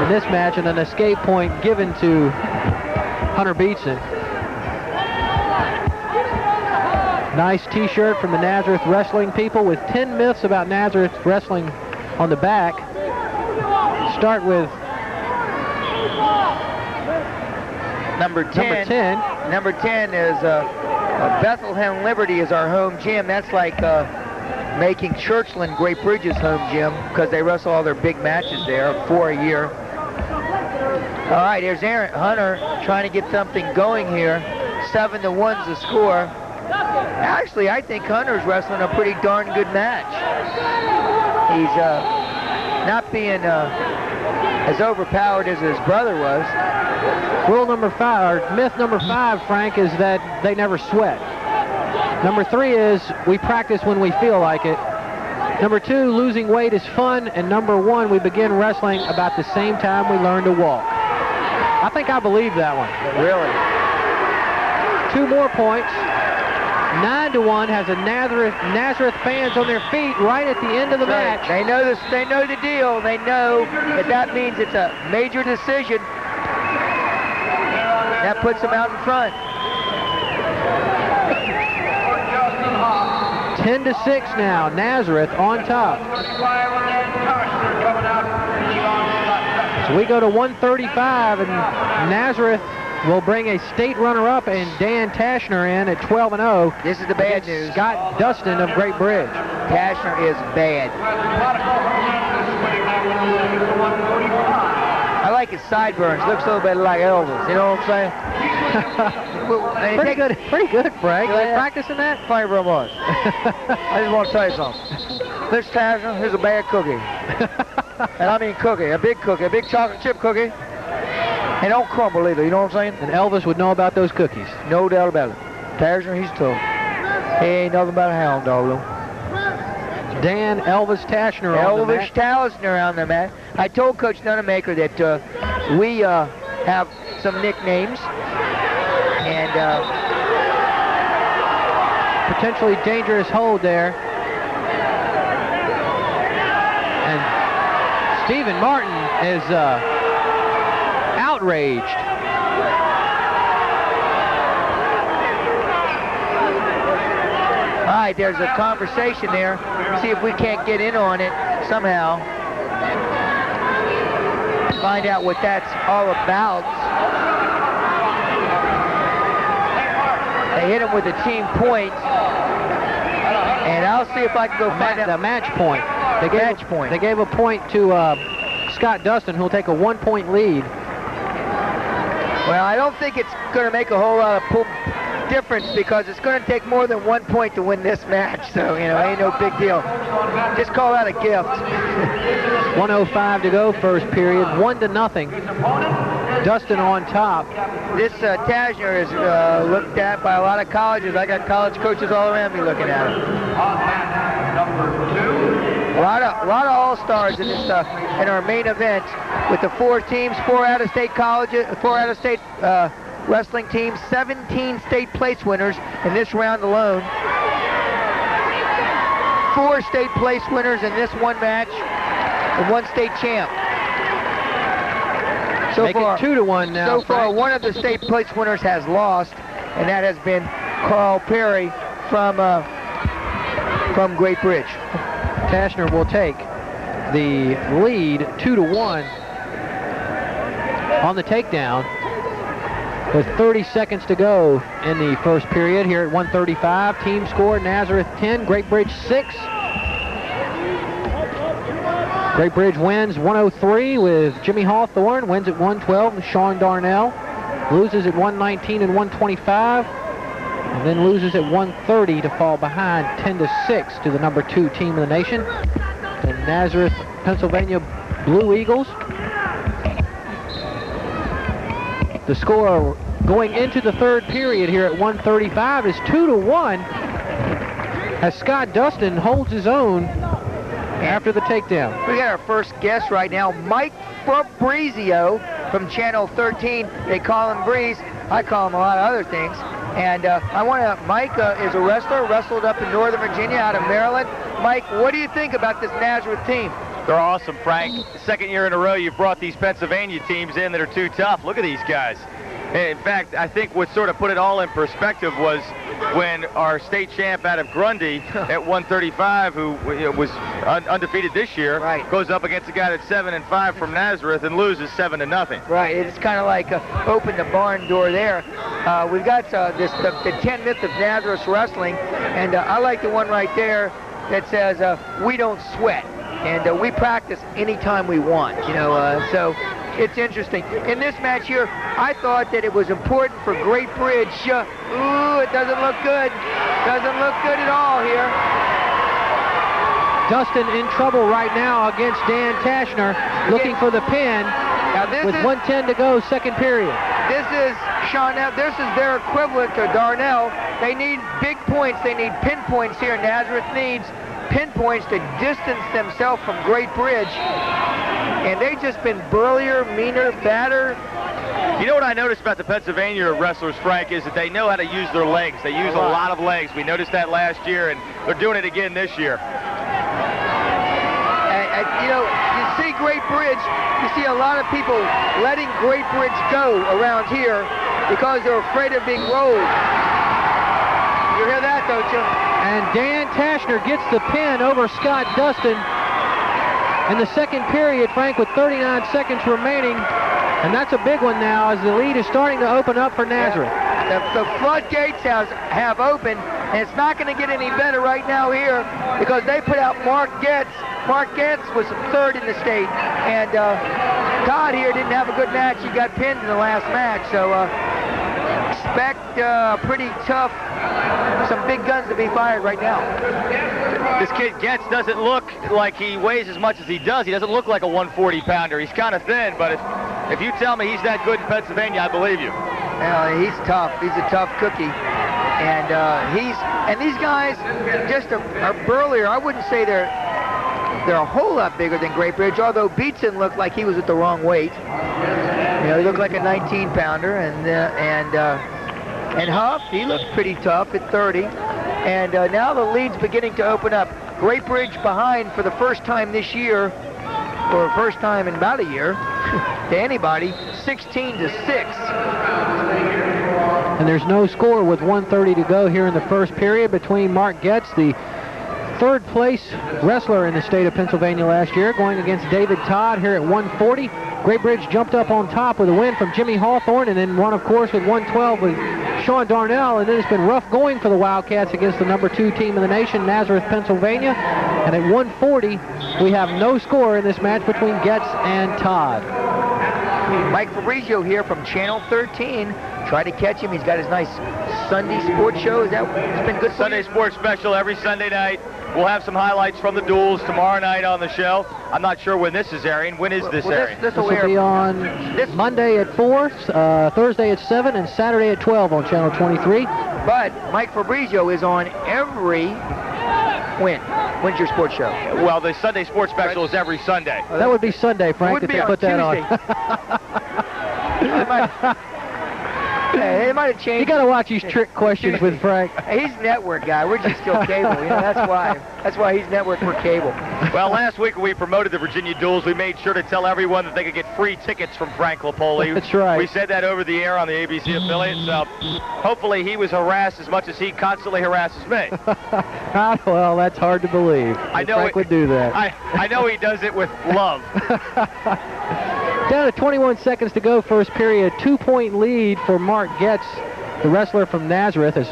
in this match, and an escape point given to Hunter Beatson. Nice t-shirt from the Nazareth wrestling people with 10 myths about Nazareth wrestling on the back. Start with Number 10 is Bethlehem Liberty is our home gym. That's like making Churchland Great Bridge's home gym because they wrestle all their big matches there, 4 a year. All right, here's Hunter trying to get something going here. 7-1's the score. Actually, I think Hunter's wrestling a pretty darn good match. He's not being as overpowered as his brother was. Rule number 5, or myth number 5, Frank, is that they never sweat. Number 3 is we practice when we feel like it. Number 2, losing weight is fun. And number 1, we begin wrestling about the same time we learn to walk. I think I believe that one. Really? 2 more points. 9-1 has a Nazareth fans on their feet right at the end of the match. They know this. They know the deal. They know that means it's a major decision. That puts them out in front. 10-6 now. Nazareth on top. So we go to 135, and Nazareth will bring a state runner-up and Dan Tashner in at 12-0. This is the bad news. Scott Dustin of Great Bridge. Tashner is bad. I like his sideburns. Looks a little bit like Elvis. You know what I'm saying? Pretty good, Frank. Are you practicing that? Thank you very much. I just want to tell you something. This Tashner is a bad cookie. And I mean cookie, a big chocolate chip cookie. And don't crumble either, you know what I'm saying? And Elvis would know about those cookies. No doubt about it. Tashner, he's tough. He ain't nothing but a hound dog, though. Dan Elvis Tashner on the mat. Elvis Tashner on the mat. I told Coach Nunemaker that we have some nicknames. And potentially dangerous hold there. And Stephen Martin is outraged. All right, there's a conversation there. See if we can't get in on it somehow. Find out what that's all about. They hit him with a team point. And I'll see if I can go find out. The match point. They gave a point to Scott Dustin, who'll take a 1-point lead. Well, I don't think it's going to make a whole lot of difference because it's going to take more than 1 point to win this match. So, you know, ain't no big deal. Just call that a gift. 1:05 to go, first period, 1-0. Dustin on top. This Tashner is looked at by a lot of colleges. I got college coaches all around me looking at him. A lot of all-stars in this in our main event with the 4 teams, 4 out-of-state colleges, 4 out-of-state wrestling teams, 17 state place winners in this round alone. 4 state place winners in this one match, and 1 state champ. So far, 2-1 now. So far, one of the state place winners has lost, and that has been Carl Perry from Great Bridge. Tashner will take the lead 2-1 on the takedown with 30 seconds to go in the first period here at 1:35. Team score: Nazareth 10, Great Bridge 6. Great Bridge wins 103 with Jimmy Hawthorne, wins at 112 with Sean Darnell, loses at 119 and 125, and then loses at 130 to fall behind 10-6 to the number 2 team in the nation, the Nazareth, Pennsylvania Blue Eagles. The score going into the third period here at 1:35 is 2-1 as Scott Dustin holds his own after the takedown. We got our first guest right now, Mike Fabrizio from Channel 13. They call him Breeze. I call him a lot of other things. And Mike is a wrestler, wrestled up in Northern Virginia out of Maryland. Mike, what do you think about this Nazareth team? They're awesome, Frank. Second year in a row you've brought these Pennsylvania teams in that are too tough. Look at these guys. In fact, I think what sort of put it all in perspective was when our state champ out of Grundy at 135, who was undefeated this year, goes up against a guy that's 7-5 from Nazareth and loses 7-0. Right, it's kind of like open the barn door there. We've got the 10 myth of Nazareth wrestling, and I like the one right there that says we don't sweat, and we practice anytime we want. You know, so. It's interesting. In this match here, I thought that it was important for Great Bridge. Ooh, it doesn't look good. Doesn't look good at all here. Dustin in trouble right now against Dan Tashner, looking for the pin now with 1:10 to go, second period. This is Charnel. This is their equivalent to Darnell. They need big points. They need pin points here. Nazareth needs pin points to distance themselves from Great Bridge. And they've just been burlier, meaner, fatter. You know what I noticed about the Pennsylvania wrestlers, Frank, is that they know how to use their legs. They use a lot of legs. We noticed that last year, and they're doing it again this year. You know, you see Great Bridge, you see a lot of people letting Great Bridge go around here because they're afraid of being rolled. You hear that, don't you? And Dan Tashner gets the pin over Scott Dustin in the second period, Frank, with 39 seconds remaining. And that's a big one now as the lead is starting to open up for Nazareth. Yeah. The floodgates have opened, and it's not going to get any better right now here because they put out Mark Getz. Mark Getz was third in the state, and Todd here didn't have a good match. He got pinned in the last match, so expect pretty tough, some big guns to be fired right now. This kid Getz doesn't look like he weighs as much as he does. He doesn't look like a 140-pounder. He's kind of thin, but if you tell me he's that good in Pennsylvania, I believe you. Well, he's tough. He's a tough cookie. And these guys just are burlier. I wouldn't say they're a whole lot bigger than Great Bridge, although Beatson looked like he was at the wrong weight. You know, he looked like a 19-pounder, and Huff, he looked pretty tough at 30. And now the lead's beginning to open up. Great Bridge behind for the first time this year, or first time in about a year, to anybody, 16-6. And there's no score with 1:30 to go here in the first period between Mark Getz, the third place wrestler in the state of Pennsylvania last year, going against David Todd here at 140. Great Bridge jumped up on top with a win from Jimmy Hawthorne, and then won, of course, with 112 with Sean Darnell. And then it's been rough going for the Wildcats against the number 2 team in the nation, Nazareth, Pennsylvania. And at 140, we have no score in this match between Getz and Todd. Mike Fabrizio here from Channel 13. Try to catch him. He's got his nice Sunday sports show. It's been good. Sunday sports special every Sunday night. We'll have some highlights from the duels tomorrow night on the show. I'm not sure when this is airing. When is this airing? This will be on Monday at 4, Thursday at 7, and Saturday at 12 on Channel 23. But Mike Fabrizio is on every When's your sports show? Well, the Sunday sports special is every Sunday. Oh, that would be Sunday, Frank, if they put that on. Hey, it might have changed. You got to watch these trick questions with Frank. He's network guy. We're just still cable. You know, that's why. That's why he's network. We're cable. Well, last week when we promoted the Virginia Duels, we made sure to tell everyone that they could get free tickets from Frank Lipoli. That's right. We said that over the air on the ABC affiliate. So hopefully he was harassed as much as he constantly harasses me. Well, that's hard to believe. I know Frank would do that. I know he does it with love. Down to 21 seconds to go, first period. 2-point lead for Mark Getz, the wrestler from Nazareth. As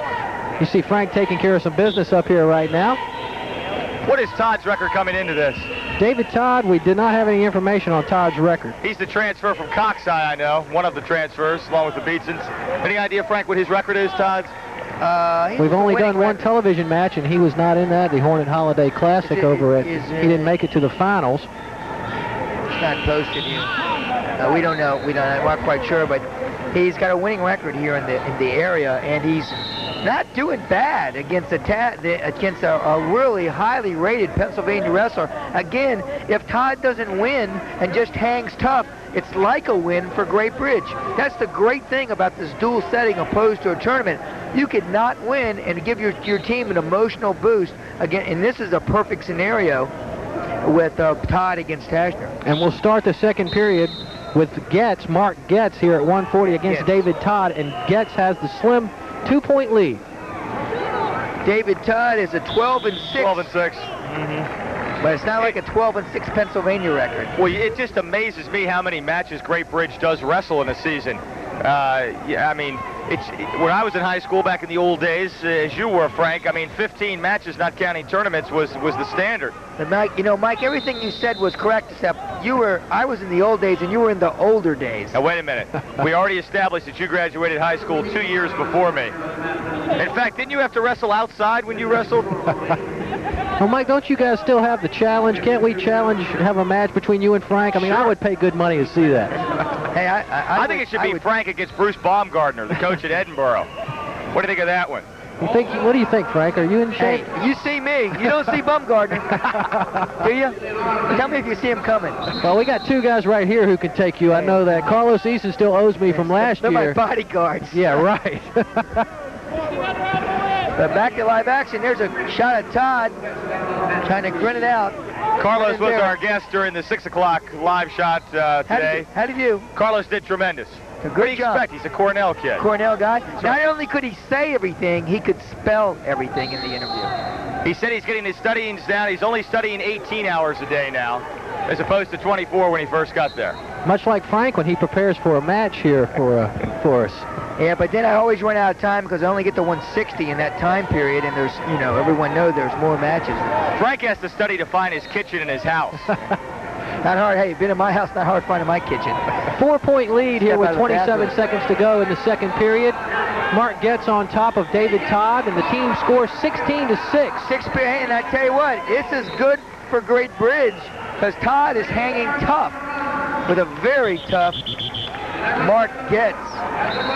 you see Frank taking care of some business up here right now. What is Todd's record coming into this? David Todd, we did not have any information on Todd's record. He's the transfer from Coxeye, I know. One of the transfers, along with the Beatsons. Any idea, Frank, what his record is, Todd's? We've only done one television match, and he was not in that, the Hornet Holiday Classic over at. He didn't make it to the finals. It's not posted here. We don't know. We're not quite sure, but he's got a winning record here in the area, and he's not doing bad against a really highly rated Pennsylvania wrestler. Again, if Todd doesn't win and just hangs tough, it's like a win for Great Bridge. That's the great thing about this dual setting opposed to a tournament. You could not win and give your team an emotional boost. Again, and this is a perfect scenario with Todd against Tashner. And we'll start the second period with Getz, Mark Getz, here at 140 against David Todd, and Getz has the slim 2-point lead. David Todd is a 12-6. 12-6. But it's not like a 12-6 Pennsylvania record. Well, it just amazes me how many matches Great Bridge does wrestle in a season. Yeah, I mean, when I was in high school back in the old days, as you were, Frank, I mean, 15 matches, not counting tournaments, was the standard. And Mike, Mike, everything you said was correct, except I was in the old days and you were in the older days. Now, wait a minute. We already established that you graduated high school 2 years before me. In fact, didn't you have to wrestle outside when you wrestled? Well, Mike, don't you guys still have the challenge? Can't we have a match between you and Frank? I mean, I would pay good money to see that. Hey, I think it should be Frank against Bruce Baumgartner, the coach at Edinburgh. What do you think of that one? What do you think, Frank? Are you in shape? Hey, you see me. You don't see Baumgartner. Do you? Tell me if you see him coming. Well, we got two guys right here who can take you. I know that. Carlos Eason still owes me from last year. They're my bodyguards. Yeah, right. But back to live action. There's a shot at Todd trying to grin it out. Carlos was our guest during the 6 o'clock live shot today. How did you? Carlos did tremendous. Good what do you job. expect? He's a Cornell kid. Cornell guy. Not only could he say everything, he could spell everything in the interview. He said he's getting his studyings down. He's only studying 18 hours a day now, as opposed to 24 when he first got there. Much like Frank when he prepares for a match here for us. Yeah, but then I always run out of time because I only get to 160 in that time period, and there's, you know, everyone knows there's more matches. Frank has to study to find his kitchen in his house. Not hard. Hey, been in my house, not hard finding my kitchen. 4-point lead here with 27 seconds to go in the second period. Mark Getz on top of David Todd, and the team scores 16-6. 6 period, and I tell you what, this is good for Great Bridge because Todd is hanging tough with a very tough Mark Getz,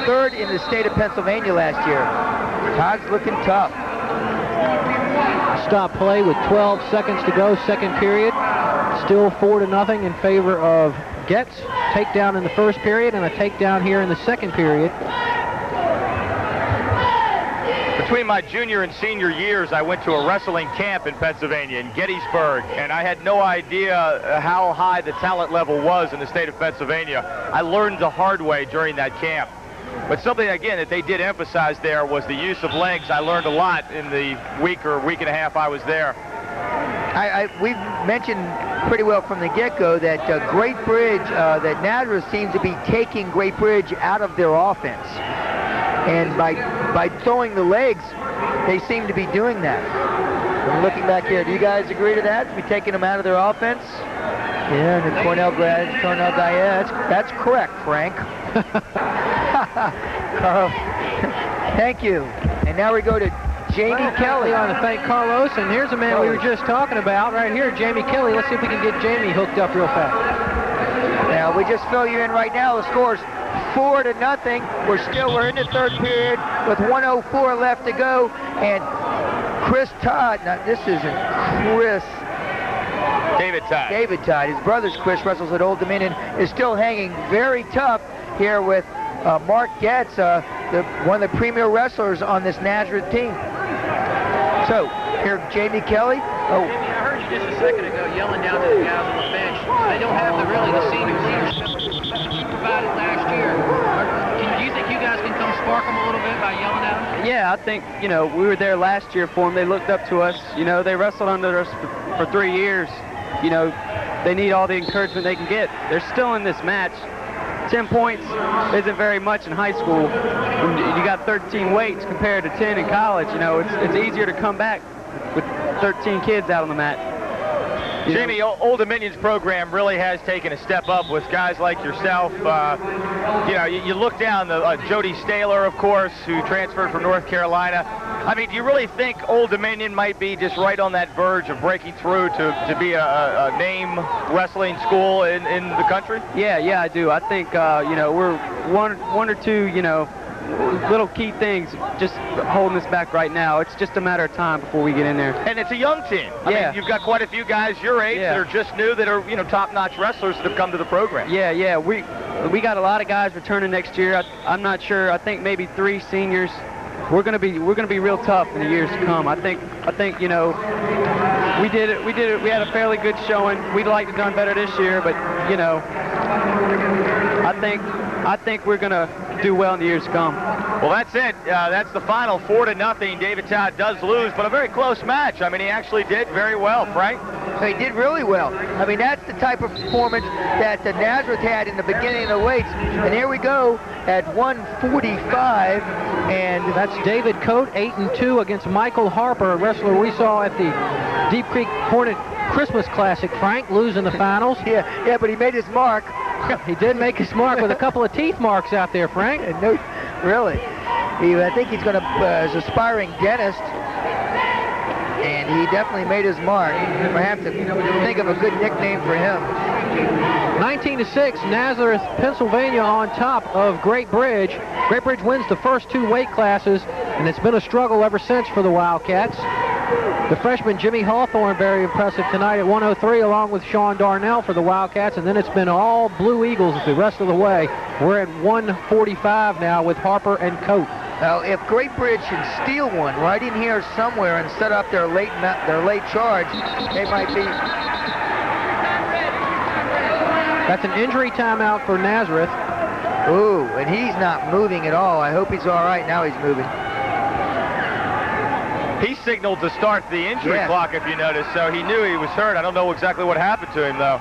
third in the state of Pennsylvania last year. Todd's looking tough. Stop play with 12 seconds to go, second period. Still 4-0 in favor of Getz. Takedown in the first period and a takedown here in the second period. Between my junior and senior years, I went to a wrestling camp in Pennsylvania, in Gettysburg, and I had no idea how high the talent level was in the state of Pennsylvania. I learned the hard way during that camp. But something, again, that they did emphasize there was the use of legs. I learned a lot in the week or week and a half I was there. We've mentioned pretty well from the get-go that Great Bridge, that Nazareth seems to be taking Great Bridge out of their offense. And by throwing the legs, they seem to be doing that. I'm looking back here. Do you guys agree to that? Be taking them out of their offense? Yeah, and the Cornell guy, yeah, that's correct, Frank. Carl, thank you. And now we go to Jamie Kelly. I want to thank Carlos, and here's a man we were just talking about right here, Jamie Kelly. Let's see if we can get Jamie hooked up real fast. Now, we just fill you in right now. The score's 4-0. We're in the third period with 1:04 left to go, and Chris Todd, now this isn't Chris. David Todd. David Todd. His brother's Chris, wrestles at Old Dominion, is still hanging very tough here with Mark Getz, one of the premier wrestlers on this Nazareth team. So, here, Jamie Kelly. Oh. Jamie, I heard you just a second ago yelling down to the guys on the bench. They don't have the senior leadership that you provided last year. Do you think you guys can come spark them a little bit by yelling at them? Yeah, I think, you know, we were there last year for them. They looked up to us. You know, they wrestled under us for 3 years. You know, they need all the encouragement they can get. They're still in this match. 10 points isn't very much in high school. When you got 13 weights compared to 10 in college, you know, it's easier to come back with 13 kids out on the mat. Jamie, Old Dominion's program really has taken a step up with guys like yourself. You know, you look down the Jody Staler, of course, who transferred from North Carolina. I mean, do you really think Old Dominion might be just right on that verge of breaking through to be a name wrestling school in the country? Yeah, I do. I think, you know, we're one or two, you know, little key things just holding us back right now. It's just a matter of time before we get in there. And it's a young team. I mean, you've got quite a few guys your age that are just new, that are, you know, top-notch wrestlers that have come to the program. Yeah. We got a lot of guys returning next year. I'm not sure. I think maybe 3 seniors. We're gonna be real tough in the years to come. I think you know, we did it. We had a fairly good showing. We'd like to have done better this year, but you know, I think we're gonna do well in the years to come. Well, that's it. That's the final, 4-0. David Todd does lose, but a very close match. I mean, he actually did very well, Frank. He did really well. I mean, that's the type of performance that the Nazareth had in the beginning of the weights. And here we go at 145, and that's David Coate, 8-2 against Michael Harper, a wrestler we saw at the Deep Creek Hornet Christmas Classic. Frank losing the finals. Yeah, but he made his mark. He did make his mark with a couple of teeth marks out there, Frank. No, really. I think he's going to, as an aspiring dentist, and he definitely made his mark. I have to think of a good nickname for him. 19-6, Nazareth, Pennsylvania on top of Great Bridge. Great Bridge wins the first 2 weight classes, and it's been a struggle ever since for the Wildcats. The freshman Jimmy Hawthorne, very impressive tonight at 103, along with Sean Darnell for the Wildcats, and then it's been all Blue Eagles the rest of the way. We're at 145 now with Harper and Coate. Now, if Great Bridge can steal one right in here somewhere and set up their late charge, they might be. That's an injury timeout for Nazareth. Ooh, and he's not moving at all. I hope he's all right. Now he's moving. He signaled to start the injury clock, if you notice, so he knew he was hurt. I don't know exactly what happened to him, though.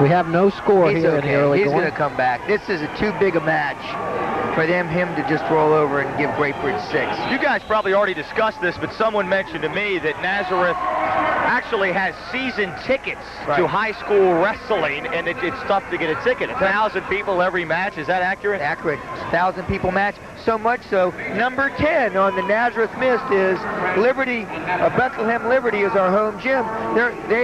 We have no score He's here in the early He's going. going to come back. This is too big a match for him to just roll over and give Great Bridge 6. You guys probably already discussed this, but someone mentioned to me that Nazareth actually has season tickets to high school wrestling, and it's tough to get a ticket. 1,000 people every match. Is that accurate? Accurate. 1,000 people match. So much so, number 10 on the Nazareth Mist is Liberty. Bethlehem Liberty is our home gym.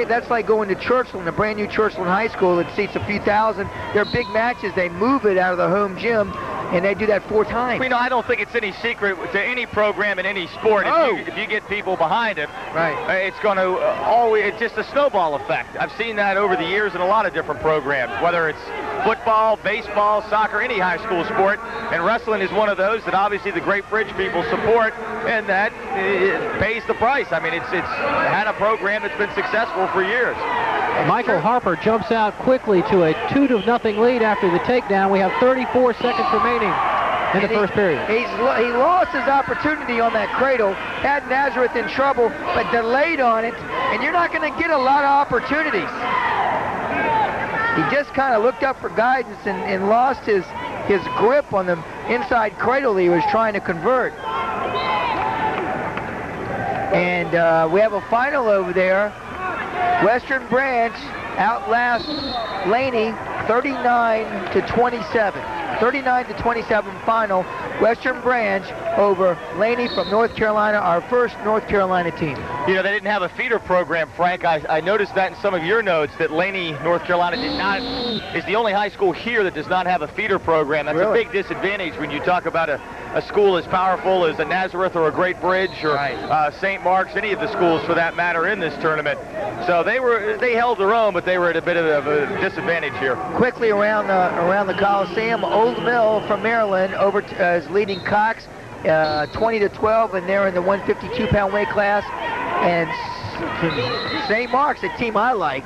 That's like going to Churchland, a brand new Churchland High School that seats a few thousand. They're big matches. They move it out of the home gym, and they do that 4 times. You know, I don't think it's any secret to any program in any sport. If you get people behind it, it's going to it's just a snowball effect. I've seen that over the years in a lot of different programs, whether it's football, baseball, soccer, any high school sport, and wrestling is one of those that obviously the Great Bridge people support, and that pays the price. I mean, it's had a program that's been successful for years. Michael Harper jumps out quickly to a 2-0 lead after the takedown. We have 34 seconds remaining in the first period. He lost his opportunity on that cradle, had Nazareth in trouble, but delayed on it, and you're not going to get a lot of opportunities. He just kind of looked up for guidance and lost his grip on the inside cradle that he was trying to convert. And we have a final over there. Western Branch outlasts Laney 39-27. 39-27 final. Western Branch over Laney from North Carolina, our first North Carolina team. You know, they didn't have a feeder program, Frank. I noticed that in some of your notes that Laney, North Carolina is the only high school here that does not have a feeder program. That's a big disadvantage when you talk about a school as powerful as a Nazareth or a Great Bridge or St. Mark's, any of the schools for that matter in this tournament. So they held their own, but they were at a bit of a disadvantage here. Quickly around the Coliseum, Old Mill from Maryland is leading Cox 20-12, and they're in the 152-pound weight class. And St. Mark's, a team I like,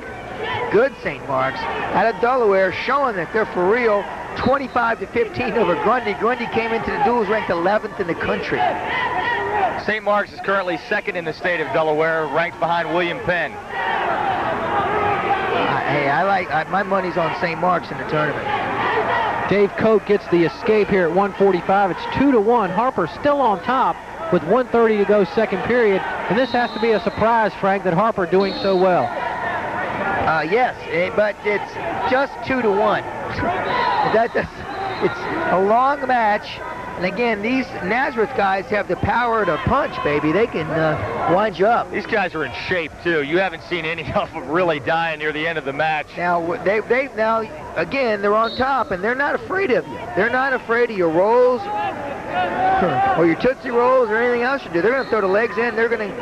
good St. Mark's, out of Delaware, showing that they're for real. 25-15 over Grundy. Grundy came into the duels ranked 11th in the country. St. Mark's is currently second in the state of Delaware, ranked behind William Penn. Hey, my money's on St. Mark's in the tournament. Dave Cope gets the escape here at 1:45. It's 2-1. Harper still on top with 1:30 to go second period. And this has to be a surprise, Frank, that Harper doing so well. Yes, but it's just 2-1. It's a long match. And again, these Nazareth guys have the power to punch, baby. They can wind you up. These guys are in shape, too. You haven't seen any of them really dying near the end of the match. Now, now again, they're on top, and they're not afraid of you. They're not afraid of your rolls or your Tootsie Rolls or anything else you do. They're going to throw the legs in. They're going to...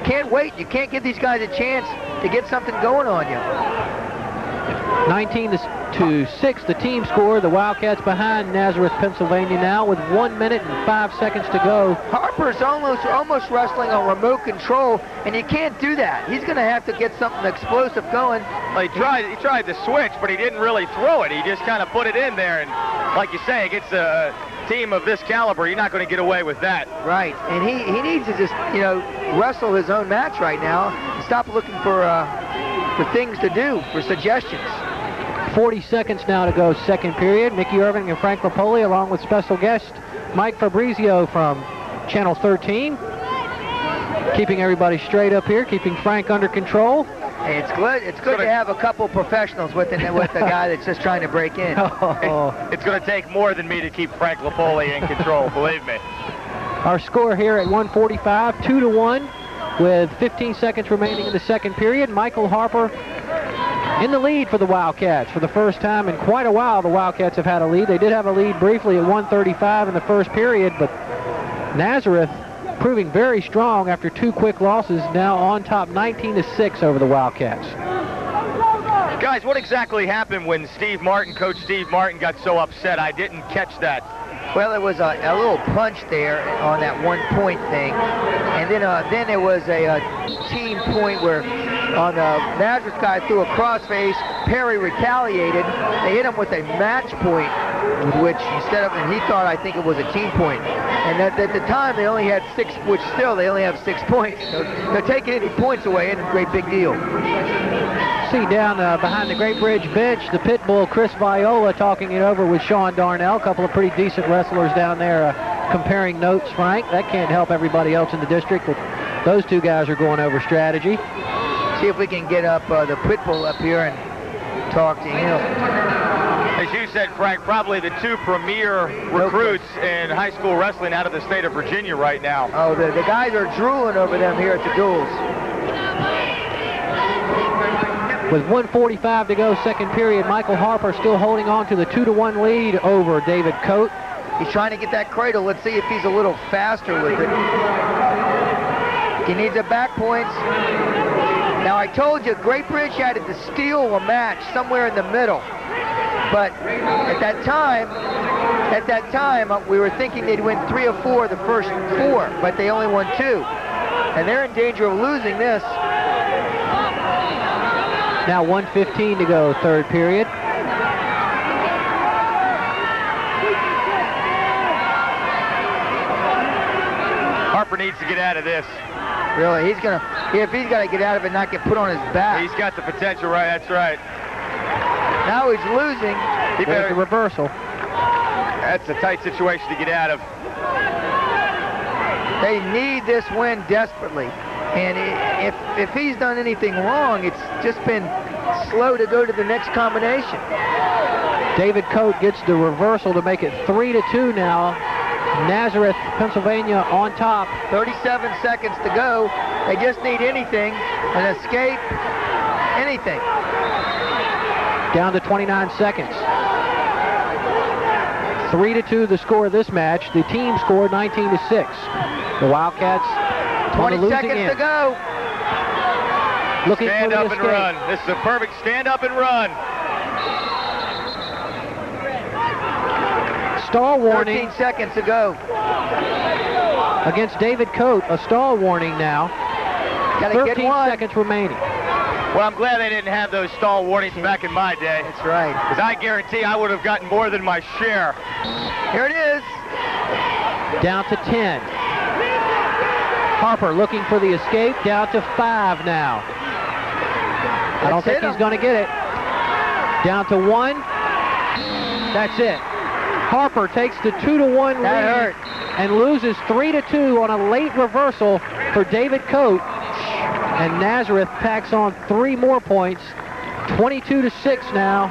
Can't wait. You can't give these guys a chance to get something going on you. 19-6, the team score. The Wildcats behind Nazareth, Pennsylvania now with 1 minute and 5 seconds to go. Harper's almost wrestling on remote control, and you can't do that. He's going to have to get something explosive going. Well, he tried to switch, but he didn't really throw it. He just kind of put it in there, and like you say, against a team of this caliber, you're not going to get away with that. Right, and he needs to just, wrestle his own match right now and stop looking for things to do, for suggestions. 40 seconds now to go second period. Mickey Irving and Frank Lapoli along with special guest Mike Fabrizio from Channel 13. Keeping everybody straight up here, keeping Frank under control. Hey, it's good to have a couple professionals with the guy that's just trying to break in. It's going to take more than me to keep Frank Lapoli in control, believe me. Our score here at 1:45, 2-1 with 15 seconds remaining in the second period. Michael Harper in the lead for the Wildcats. For the first time in quite a while, the Wildcats have had a lead. They did have a lead briefly at 1:35 in the first period, but Nazareth proving very strong after 2 quick losses, now on top 19-6 over the Wildcats. Guys, what exactly happened when Coach Steve Martin got so upset? I didn't catch that. Well, it was a little punch there on that 1-point thing, and then there was a team point where on the Nazareth guy threw a crossface. Perry retaliated. They hit him with a match point, which and he thought, I think it was a team point. And at the time they only had 6, which still they only have 6 points. So they're taking any points away, and a great big deal. See down behind the Great Bridge bench, the pit bull Chris Viola talking it over with Sean Darnell. A couple of pretty decent wrestlers down there comparing notes, Frank. That can't help everybody else in the district, but those two guys are going over strategy. See if we can get up the pit bull up here and talk to him. As you said, Frank, probably the two premier recruits in high school wrestling out of the state of Virginia right now. Oh, the guys are drooling over them here at the duels. With 1:45 to go, second period, Michael Harper still holding on to the 2-1 lead over David Coate. He's trying to get that cradle. Let's see if he's a little faster with it. He needs a back points. Now, I told you, Great Bridge had to steal a match somewhere in the middle. But at that time, we were thinking they'd win 3 or 4 the first 4, but they only won 2. And they're in danger of losing this. Now 1:15 to go, third period. Harper needs to get out of this. Really, if he's got to get out of it and not get put on his back. He's got the potential, right? That's right. Now he's losing. He There's the reversal. That's a tight situation to get out of. They need this win desperately. And if he's done anything wrong, it's just been slow to go to the next combination. David Coate gets the reversal to make it 3-2 now. Nazareth, Pennsylvania on top. 37 seconds to go. They just need anything, an escape, anything. Down to 29 seconds. 3-2 the score of this match. The team scored 19-6. The Wildcats 20 seconds to go. Looking stand for the up escape. and run. This is a perfect stand up and run. Stall warning 13 seconds to go. against David Coate. A stall warning now. Gotta 13 get one. seconds remaining. Well, I'm glad they didn't have those stall warnings back in my day. That's right. Because I guarantee I would have gotten more than my share. Here it is. Down to 10. Harper looking for the escape. Down to 5 now. I don't think he's going to get it. Down to 1. That's it. Harper takes the 2-1 lead That hurt. and loses 3-2 on a late reversal for David Coate. And Nazareth packs on 3 more points. 22-6 now.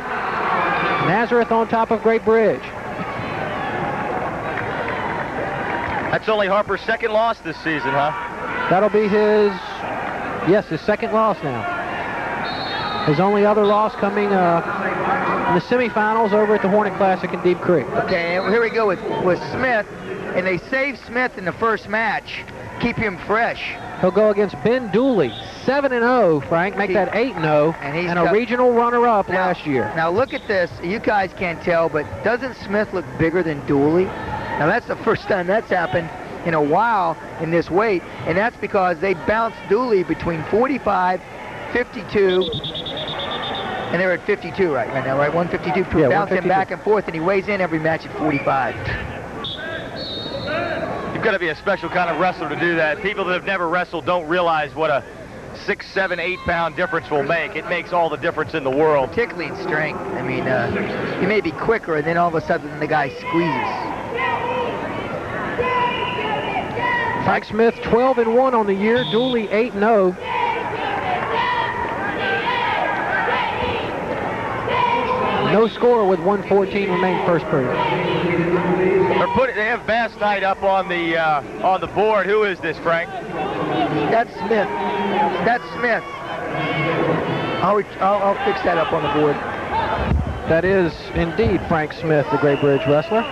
Nazareth on top of Great Bridge. That's only Harper's second loss this season, huh? That'll be his second loss now. His only other loss coming in the semifinals over at the Hornet Classic in Deep Creek. Okay, and here we go with Smith. And they saved Smith in the first match. Keep him fresh. He'll go against Ben Dooley, 7-0, Frank. Make that 8-0, and a regional runner-up last year. Now look at this. You guys can't tell, but doesn't Smith look bigger than Dooley? Now that's the first time that's happened in a while in this weight, and that's because they bounced Dooley between 45, 52, and they're at 52 right now, right? 152. Yeah, bounce 152. him back and forth, and he weighs in every match at 45. You've got to be a special kind of wrestler to do that. People that have never wrestled don't realize what a 6, 7, 8 pound difference will make. It makes all the difference in the world. Particularly in strength. I mean, you may be quicker, and then all of a sudden the guy squeezes. Frank Smith, 12-1 on the year. Dooley, 8-0. No score with 1:14 remaining first period. They have Bass Knight up on the board. Who is this, Frank? That's Smith. That's Smith. I'll fix that up on the board. That is indeed Frank Smith, the Great Bridge wrestler.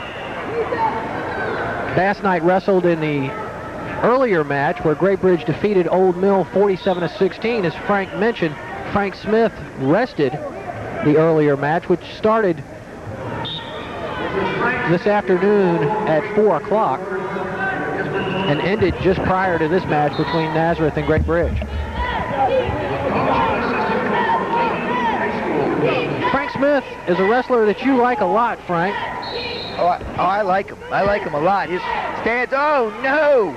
Bass Knight wrestled in the earlier match where Great Bridge defeated Old Mill 47-16. As Frank mentioned, Frank Smith rested the earlier match, which started this afternoon at 4 o'clock and ended just prior to this match between Nazareth and Great Bridge. Frank Smith is a wrestler that you like a lot, Frank. I like him. I like him a lot. His stance, oh no!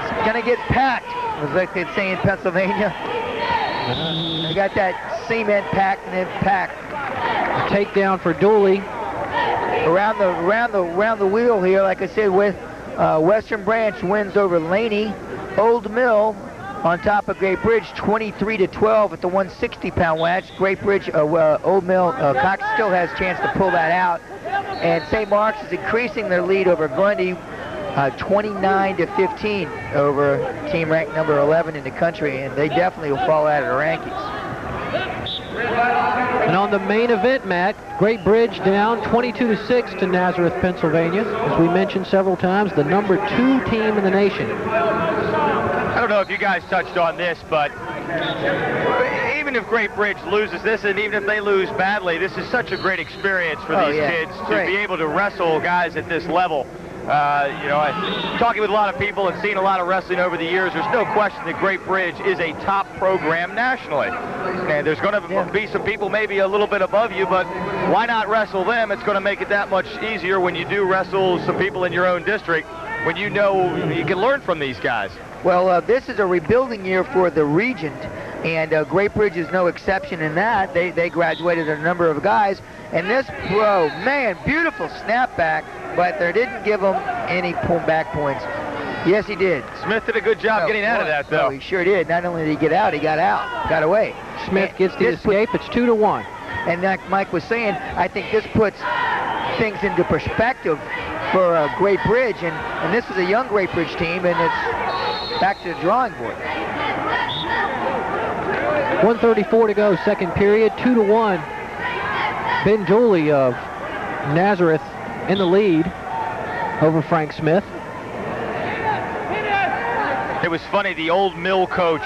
It's gonna get packed, as like they'd say in Pennsylvania. They got that cement packed and then packed. Takedown for Dooley. Around the wheel here, like I said, with Western Branch wins over Laney. Old Mill on top of Great Bridge, 23-12 at the 160-pound match. Great Bridge, Old Mill, Cox still has a chance to pull that out. And St. Mark's is increasing their lead over Grundy, 29-15 over team ranked number 11 in the country, and they definitely will fall out of the rankings. And on the main event, Matt, Great Bridge down 22-6 to Nazareth, Pennsylvania. As we mentioned several times, the number 2 team in the nation. I don't know if you guys touched on this, but even if Great Bridge loses this, and even if they lose badly, this is such a great experience for these kids to be able to wrestle guys at this level. You know, talking with a lot of people and seeing a lot of wrestling over the years, there's no question that Great Bridge is a top program nationally. And there's going to be some people maybe a little bit above you, but why not wrestle them? It's going to make it that much easier when you do wrestle some people in your own district, when you know you can learn from these guys. Well, this is a rebuilding year for the Regent, and Great Bridge is no exception in that. They graduated a number of guys, and this pro, man, beautiful snapback, but they didn't give him any back points. Yes, he did. Smith did a good job getting out of that, though. Oh, he sure did. Not only did he get out, he got away. Smith gets the escape. It's 2-1. And like Mike was saying, I think this puts things into perspective for Great Bridge, and this was a young Great Bridge team, and it's back to the drawing board. 1:34 to go, second period, 2-1. Ben Dooley of Nazareth in the lead over Frank Smith. It was funny, the Old Mill coach,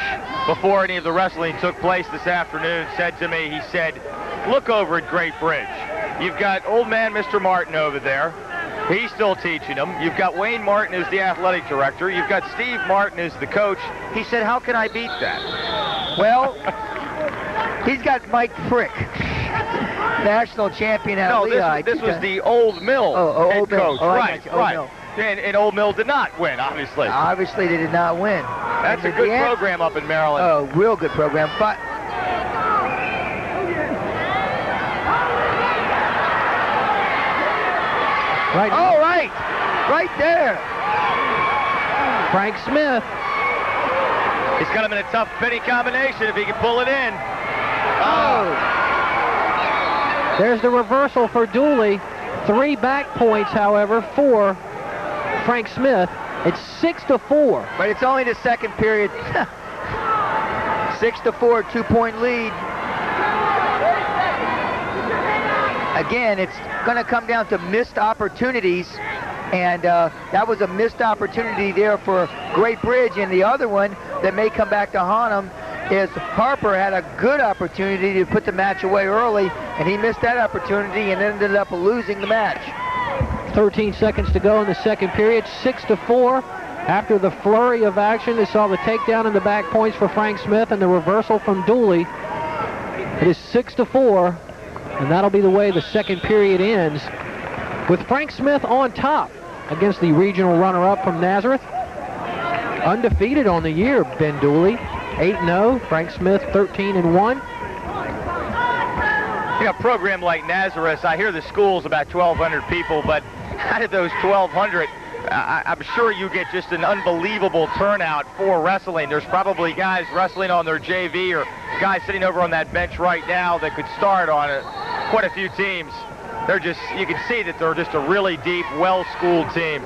before any of the wrestling took place this afternoon, said to me, he said, look over at Great Bridge. You've got old man Mr. Martin over there. He's still teaching them. You've got Wayne Martin who's the athletic director. You've got Steve Martin who's the coach. He said, how can I beat that? Well, he's got Mike Frick, national champion at Lehigh. This was the Old Mill head coach. Right. And Old Mill did not win, obviously. Obviously, they did not win. That's a good program up in Maryland. Oh, real good program. But right there. Frank Smith. He's got him in a tough penny combination if he can pull it in. Oh. There's the reversal for Dooley. 3 back points, however, for Frank Smith. It's 6-4. But it's only the second period. 6-4, 2-point lead. Again, it's going to come down to missed opportunities, and that was a missed opportunity there for Great Bridge. And the other one that may come back to haunt him is Harper had a good opportunity to put the match away early, and he missed that opportunity and ended up losing the match. 13 seconds to go in the second period, 6-4. After the flurry of action, they saw the takedown and the back points for Frank Smith and the reversal from Dooley. It is 6-4, and that'll be the way the second period ends, with Frank Smith on top against the regional runner-up from Nazareth. Undefeated on the year, Ben Dooley, 8-0. Frank Smith, 13-1. You know, a program like Nazareth, I hear the school's about 1,200 people, but out of those 1,200, I'm sure you get just an unbelievable turnout for wrestling. There's probably guys wrestling on their JV or guys sitting over on that bench right now that could start on quite a few teams. They're just, you can see that they're just a really deep, well-schooled team.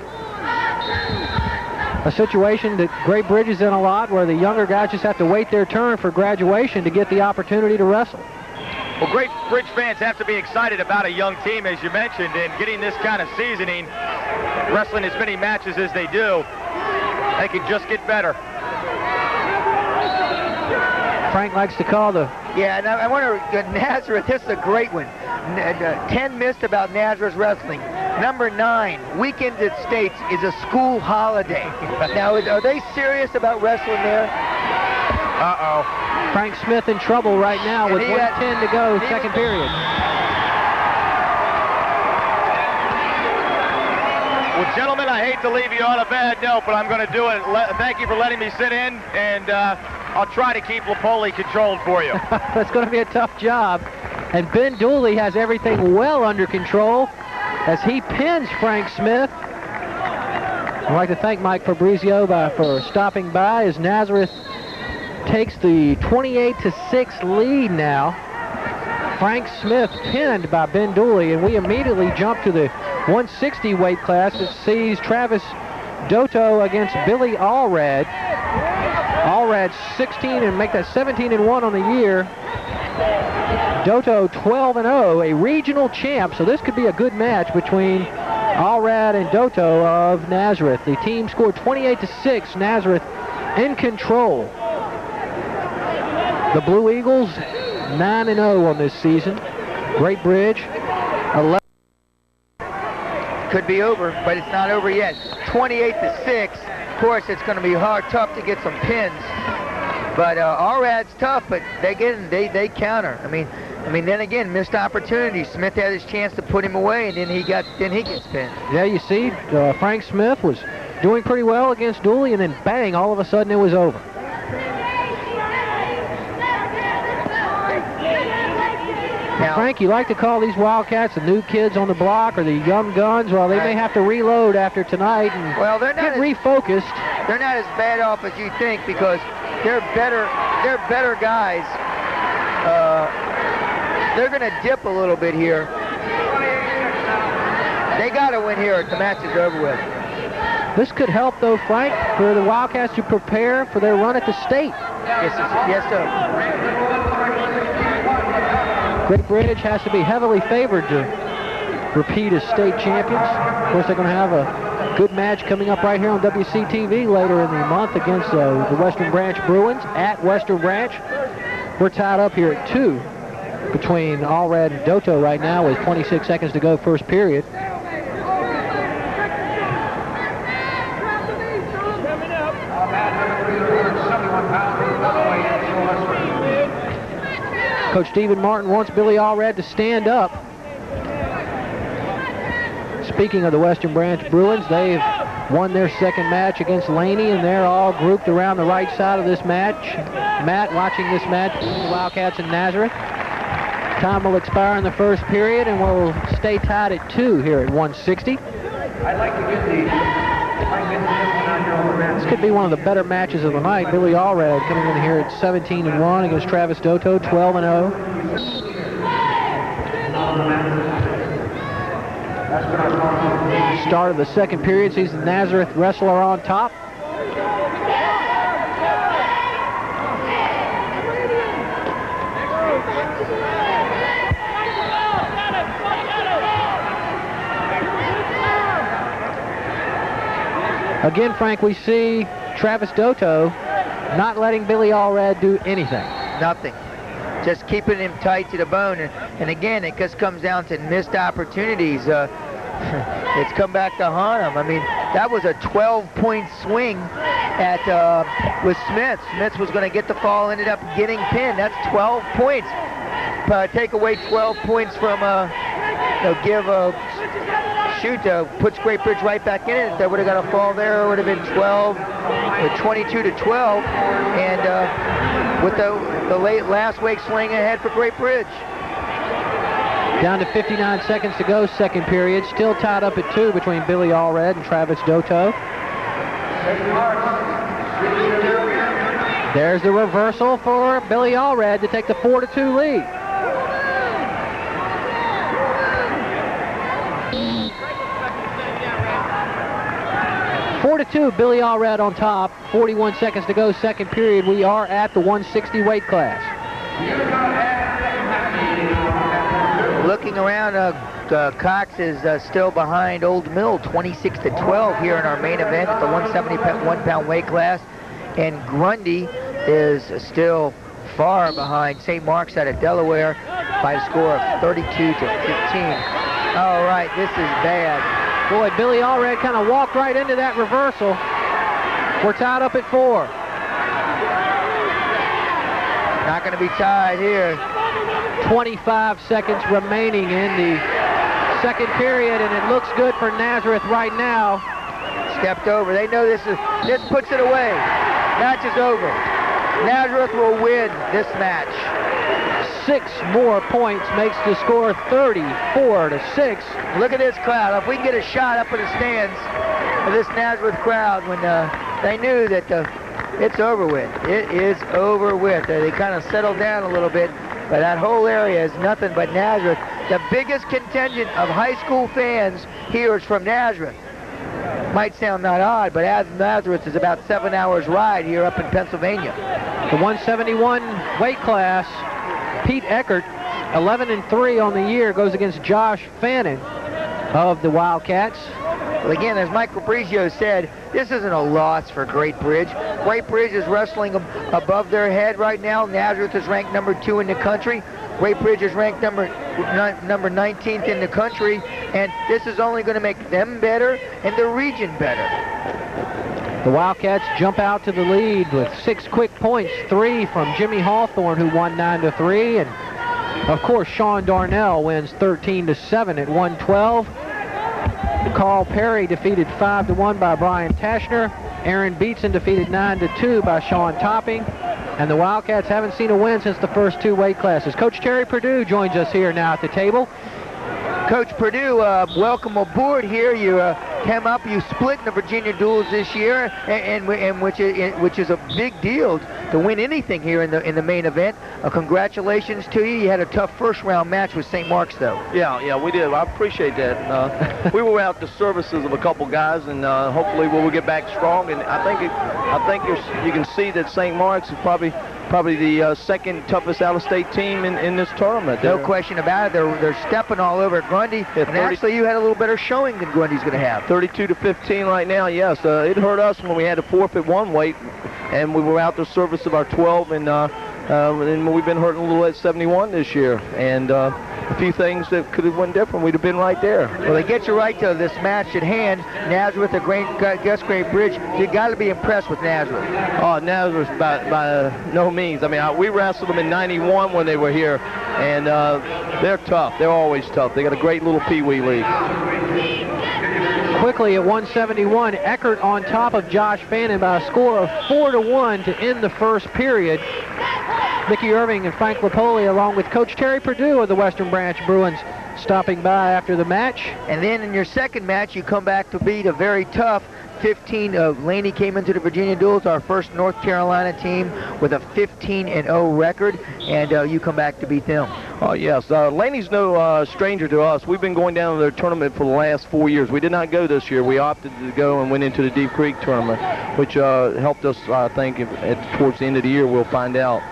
A situation that Great Bridge is in a lot, where the younger guys just have to wait their turn for graduation to get the opportunity to wrestle. Well, Great Bridge fans have to be excited about a young team, as you mentioned, and getting this kind of seasoning, wrestling as many matches as they do, they can just get better. Frank likes to call the... Yeah, and I wonder, Nazareth, this is a great one. 10 missed about Nazareth wrestling. Number 9, Weekend at States is a school holiday. Now, are they serious about wrestling there? Uh-oh. Frank Smith in trouble right now with 1:10 to go, second period. Well, gentlemen, I hate to leave you on a bad note, but I'm going to do it. Thank you for letting me sit in, and I'll try to keep Lapoli controlled for you. That's going to be a tough job. And Ben Dooley has everything well under control as he pins Frank Smith. I'd like to thank Mike Fabrizio for stopping by as Nazareth takes the 28-6 lead now. Frank Smith pinned by Ben Dooley, and we immediately jump to the 160 weight class that sees Travis Dotto against Billy Allred. Allred 16 and make that 17-1 on the year. Dotto 12-0, a regional champ, so this could be a good match between Allred and Dotto of Nazareth. The team scored 28-6, Nazareth in control. The Blue Eagles 9-0 on this season. Great Bridge 11. Could be over, but it's not over yet. 28-6. Of course, it's going to be tough to get some pins. But Allred's tough, but they counter. I mean, then again, missed opportunity. Smith had his chance to put him away, and then he gets pinned. Yeah, you see, Frank Smith was doing pretty well against Dooley, and then bang, all of a sudden it was over. Now, Frank, you like to call these Wildcats the new kids on the block or the young guns. Well, they may have to reload after tonight and get refocused. They're not as bad off as you think because they're better guys. They're going to dip a little bit here. They got to win here or the match is over with. This could help, though, Frank, for the Wildcats to prepare for their run at the state. Yes, sir. Great Bridge has to be heavily favored to repeat as state champions. Of course, they're going to have a good match coming up right here on WCTV later in the month against the Western Branch Bruins at Western Branch. We're tied up here at 2 between Allred and Dotto right now with 26 seconds to go first period. Coach Stephen Martin wants Billy Allred to stand up. Speaking of the Western Branch Bruins, they've won their second match against Laney, and they're all grouped around the right side of this match. Matt watching this match between the Wildcats and Nazareth. Time will expire in the first period, and we'll stay tied at 2 here at 160. I'd like to get the... This could be one of the better matches of the night. Billy Allred coming in here at 17-1 against Travis Dotto, 12-0. Start of the second period sees the Nazareth wrestler on top. Again, Frank, we see Travis Dotto not letting Billy Allred do anything. Nothing. Just keeping him tight to the bone. And again, it just comes down to missed opportunities. It's come back to haunt him. I mean, that was a 12-point swing with Smith. Smith was going to get the fall, ended up getting pinned. That's 12 points. Take away 12 points from puts Great Bridge right back in it. If they would have got a fall there, it would have been 22-12. And with the late last wake swing ahead for Great Bridge. Down to 59 seconds to go, second period. Still tied up at 2 between Billy Allred and Travis Dotto. There's the reversal for Billy Allred to take the 4-2 lead. Billy Allred on top. 41 seconds to go, second period. We are at the 160 weight class. Looking around, Cox is still behind Old Mill, 26-12 here in our main event at the 171-pound weight class. And Grundy is still far behind St. Mark's out of Delaware by a score of 32-15. All right, this is bad. Boy, Billy Allred kind of walked right into that reversal. We're tied up at 4. Not going to be tied here. 25 seconds remaining in the second period, and it looks good for Nazareth right now. Stepped over. They know this puts it away. Match is over. Nazareth will win this match. 6 more points makes the score 34-6. Look at this crowd. If we can get a shot up in the stands of this Nazareth crowd when they knew that it's over with. It is over with. They kind of settled down a little bit, but that whole area is nothing but Nazareth. The biggest contingent of high school fans here is from Nazareth. Might sound not odd, but Nazareth is about 7 hours ride here up in Pennsylvania. The 171 weight class, Pete Eckert, 11-3 on the year, goes against Josh Fannin of the Wildcats. Well, again, as Mike Fabrizio said, this isn't a loss for Great Bridge. Great Bridge is wrestling above their head right now. Nazareth is ranked number 2 in the country. Great Bridge is ranked number 19th in the country, and this is only going to make them better and the region better. The Wildcats jump out to the lead with 6 quick points, 3 from Jimmy Hawthorne, who won 9-3, and of course Sean Darnell wins 13-7 at 112. Carl Perry defeated 5-1 by Brian Tashner. Aaron Beatson defeated 9-2 by Sean Topping. And the Wildcats haven't seen a win since the first 2 weight classes. Coach Terry Perdue joins us here now at the table. Coach Perdue, welcome aboard here. You came up, you split in the Virginia Duels this year, and which is a big deal to win anything here in the main event. Congratulations to you. You had a tough first round match with St. Mark's, though. Yeah, we did. I appreciate that. We were out the services of a couple guys, and hopefully we'll get back strong. And I think you can see that St. Mark's is probably the second toughest out-of-state team in this tournament. No question about it. They're stepping all over Grundy. Yeah, and actually, you had a little better showing than Grundy's going to have. 32-15 right now. Yes, it hurt us when we had to forfeit 1 weight, and we were out the service of our 12, and we've been hurting a little at 71 this year. And a few things that could have went different, we'd have been right there. Well, they get you right to this match at hand. Nazareth against Great Bridge. You got to be impressed with Nazareth. Oh, Nazareth by no means. I mean, we wrestled them in '91 when they were here, and they're tough. They're always tough. They got a great little Pee-wee league. Quickly at 171, Eckert on top of Josh Fannin by a score of 4-1 to end the first period. Mickey Irving and Frank Lapoli, along with Coach Terry Perdue of the Western Branch Bruins, stopping by after the match. And then in your second match, you come back to beat a very tough 15. Laney came into the Virginia Duels, our first North Carolina team, with a 15-0 record, and you come back to beat them. Oh, yes. Laney's no stranger to us. We've been going down to their tournament for the last 4 years. We did not go this year. We opted to go and went into the Deep Creek tournament, which helped us, I think, towards the end of the year, we'll find out.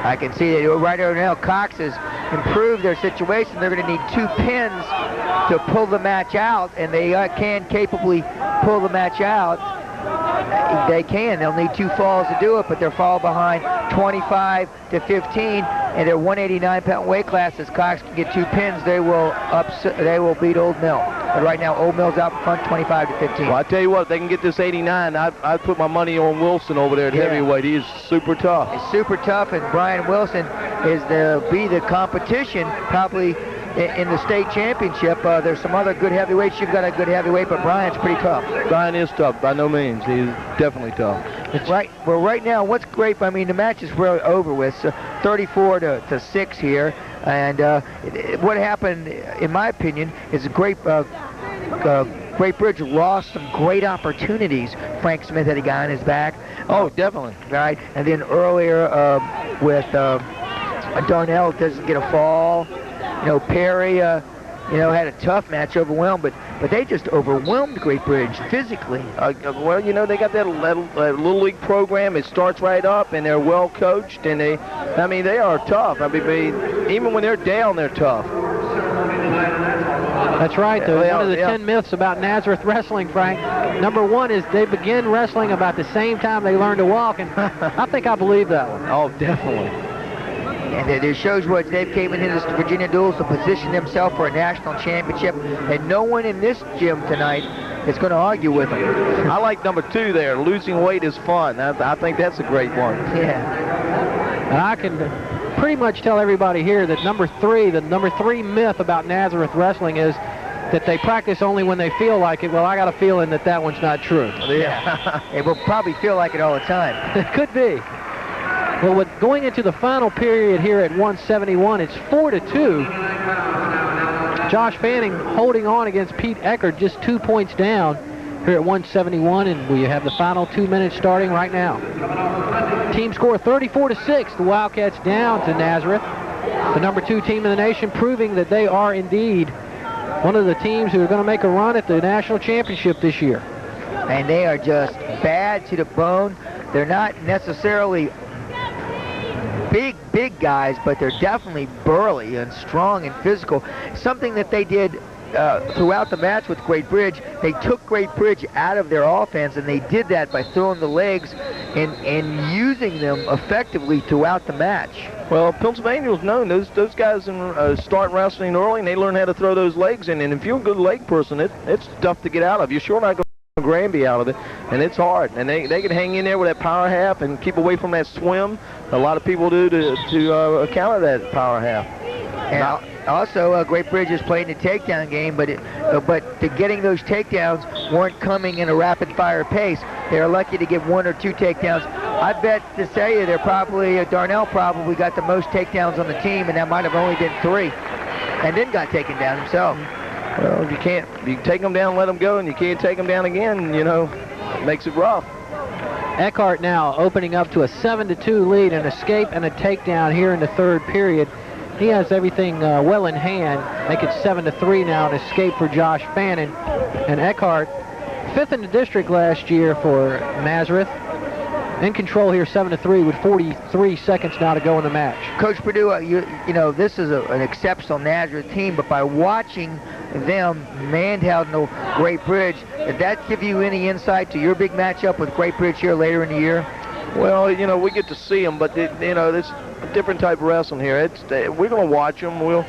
I can see that right over now, Cox has improved their situation. They're going to need 2 pins to pull the match out, and they can capably pull the match out. They can. They'll need 2 falls to do it, but they're fall behind 25-15, and their 189-pound weight class. As Cox can get 2 pins, they will beat Old Mill. But right now, Old Mill's out front, 25-15. Well, I tell you what, they can get this 89. I'd put my money on Wilson over there at heavyweight. He's super tough. He's super tough, and Brian Wilson is the competition probably in the state championship. There's some other good heavyweights. You've got a good heavyweight, but Brian's pretty tough. Brian is tough, by no means. He's definitely tough. Right. Well, right now, what's great, I mean, the match is really over with, 34-6 here. And what happened, in my opinion, is a Great Bridge lost some great opportunities. Frank Smith had a guy on his back. Oh, definitely. Right. And then earlier with Darnell doesn't get a fall. Perry, had a tough match, overwhelmed, but they just overwhelmed Great Bridge physically. Well, they got that little league program. It starts right up, and they're well coached, and they are tough. I mean, even when they're down, they're tough. That's right. One of the 10 myths about Nazareth wrestling, Frank. Number 1 is they begin wrestling about the same time they learn to walk, and I think I believe that one. Oh, definitely. And it shows what they've came into this Virginia Duels to position themselves for a national championship, and no one in this gym tonight is going to argue with them. I like number 2 there. Losing weight is fun. I think that's a great one. Yeah. And I can pretty much tell everybody here that the number 3 myth about Nazareth wrestling is that they practice only when they feel like it. Well, I got a feeling that that one's not true. Yeah. It will probably feel like it all the time. It could be. Well, with going into the final period here at 171, it's 4-2. Josh Fanning holding on against Pete Eckert, just 2 points down here at 171, and we have the final 2 minutes starting right now. Team score 34-6. The Wildcats down to Nazareth, the number 2 team in the nation, proving that they are indeed one of the teams who are going to make a run at the national championship this year. And they are just bad to the bone. They're not necessarily big guys, but they're definitely burly and strong and physical. Something that they did throughout the match with Great Bridge, they took Great Bridge out of their offense, and they did that by throwing the legs and using them effectively throughout the match. Well, Pennsylvania was known. Those guys start wrestling early, and they learn how to throw those legs in. And if you're a good leg person, it's tough to get out of. You're sure not going to Granby out of it, and it's hard. And they can hang in there with that power half and keep away from that swim. A lot of people do to counter that power half. And also, Great Bridge is playing the takedown game, but getting those takedowns weren't coming in a rapid-fire pace. They were lucky to get 1 or 2 takedowns. I bet to say you, Darnell probably got the most takedowns on the team, and that might have only been 3, and then got taken down himself. Well, you take them down, let them go, and you can't take them down again, it makes it rough. Eckhart now opening up to a 7-2 lead, an escape and a takedown here in the third period. He has everything well in hand. Make it 7-3 now, an escape for Josh Fannin. And Eckhart, 5th in the district last year for Nazareth. In control here, 7-3 with 43 seconds now to go in the match. Coach Perdue, this is an exceptional Nazareth team, but by watching them manhandle Great Bridge, did that give you any insight to your big matchup with Great Bridge here later in the year? Well, we get to see them, but there's a different type of wrestling here. We're going to watch them. We're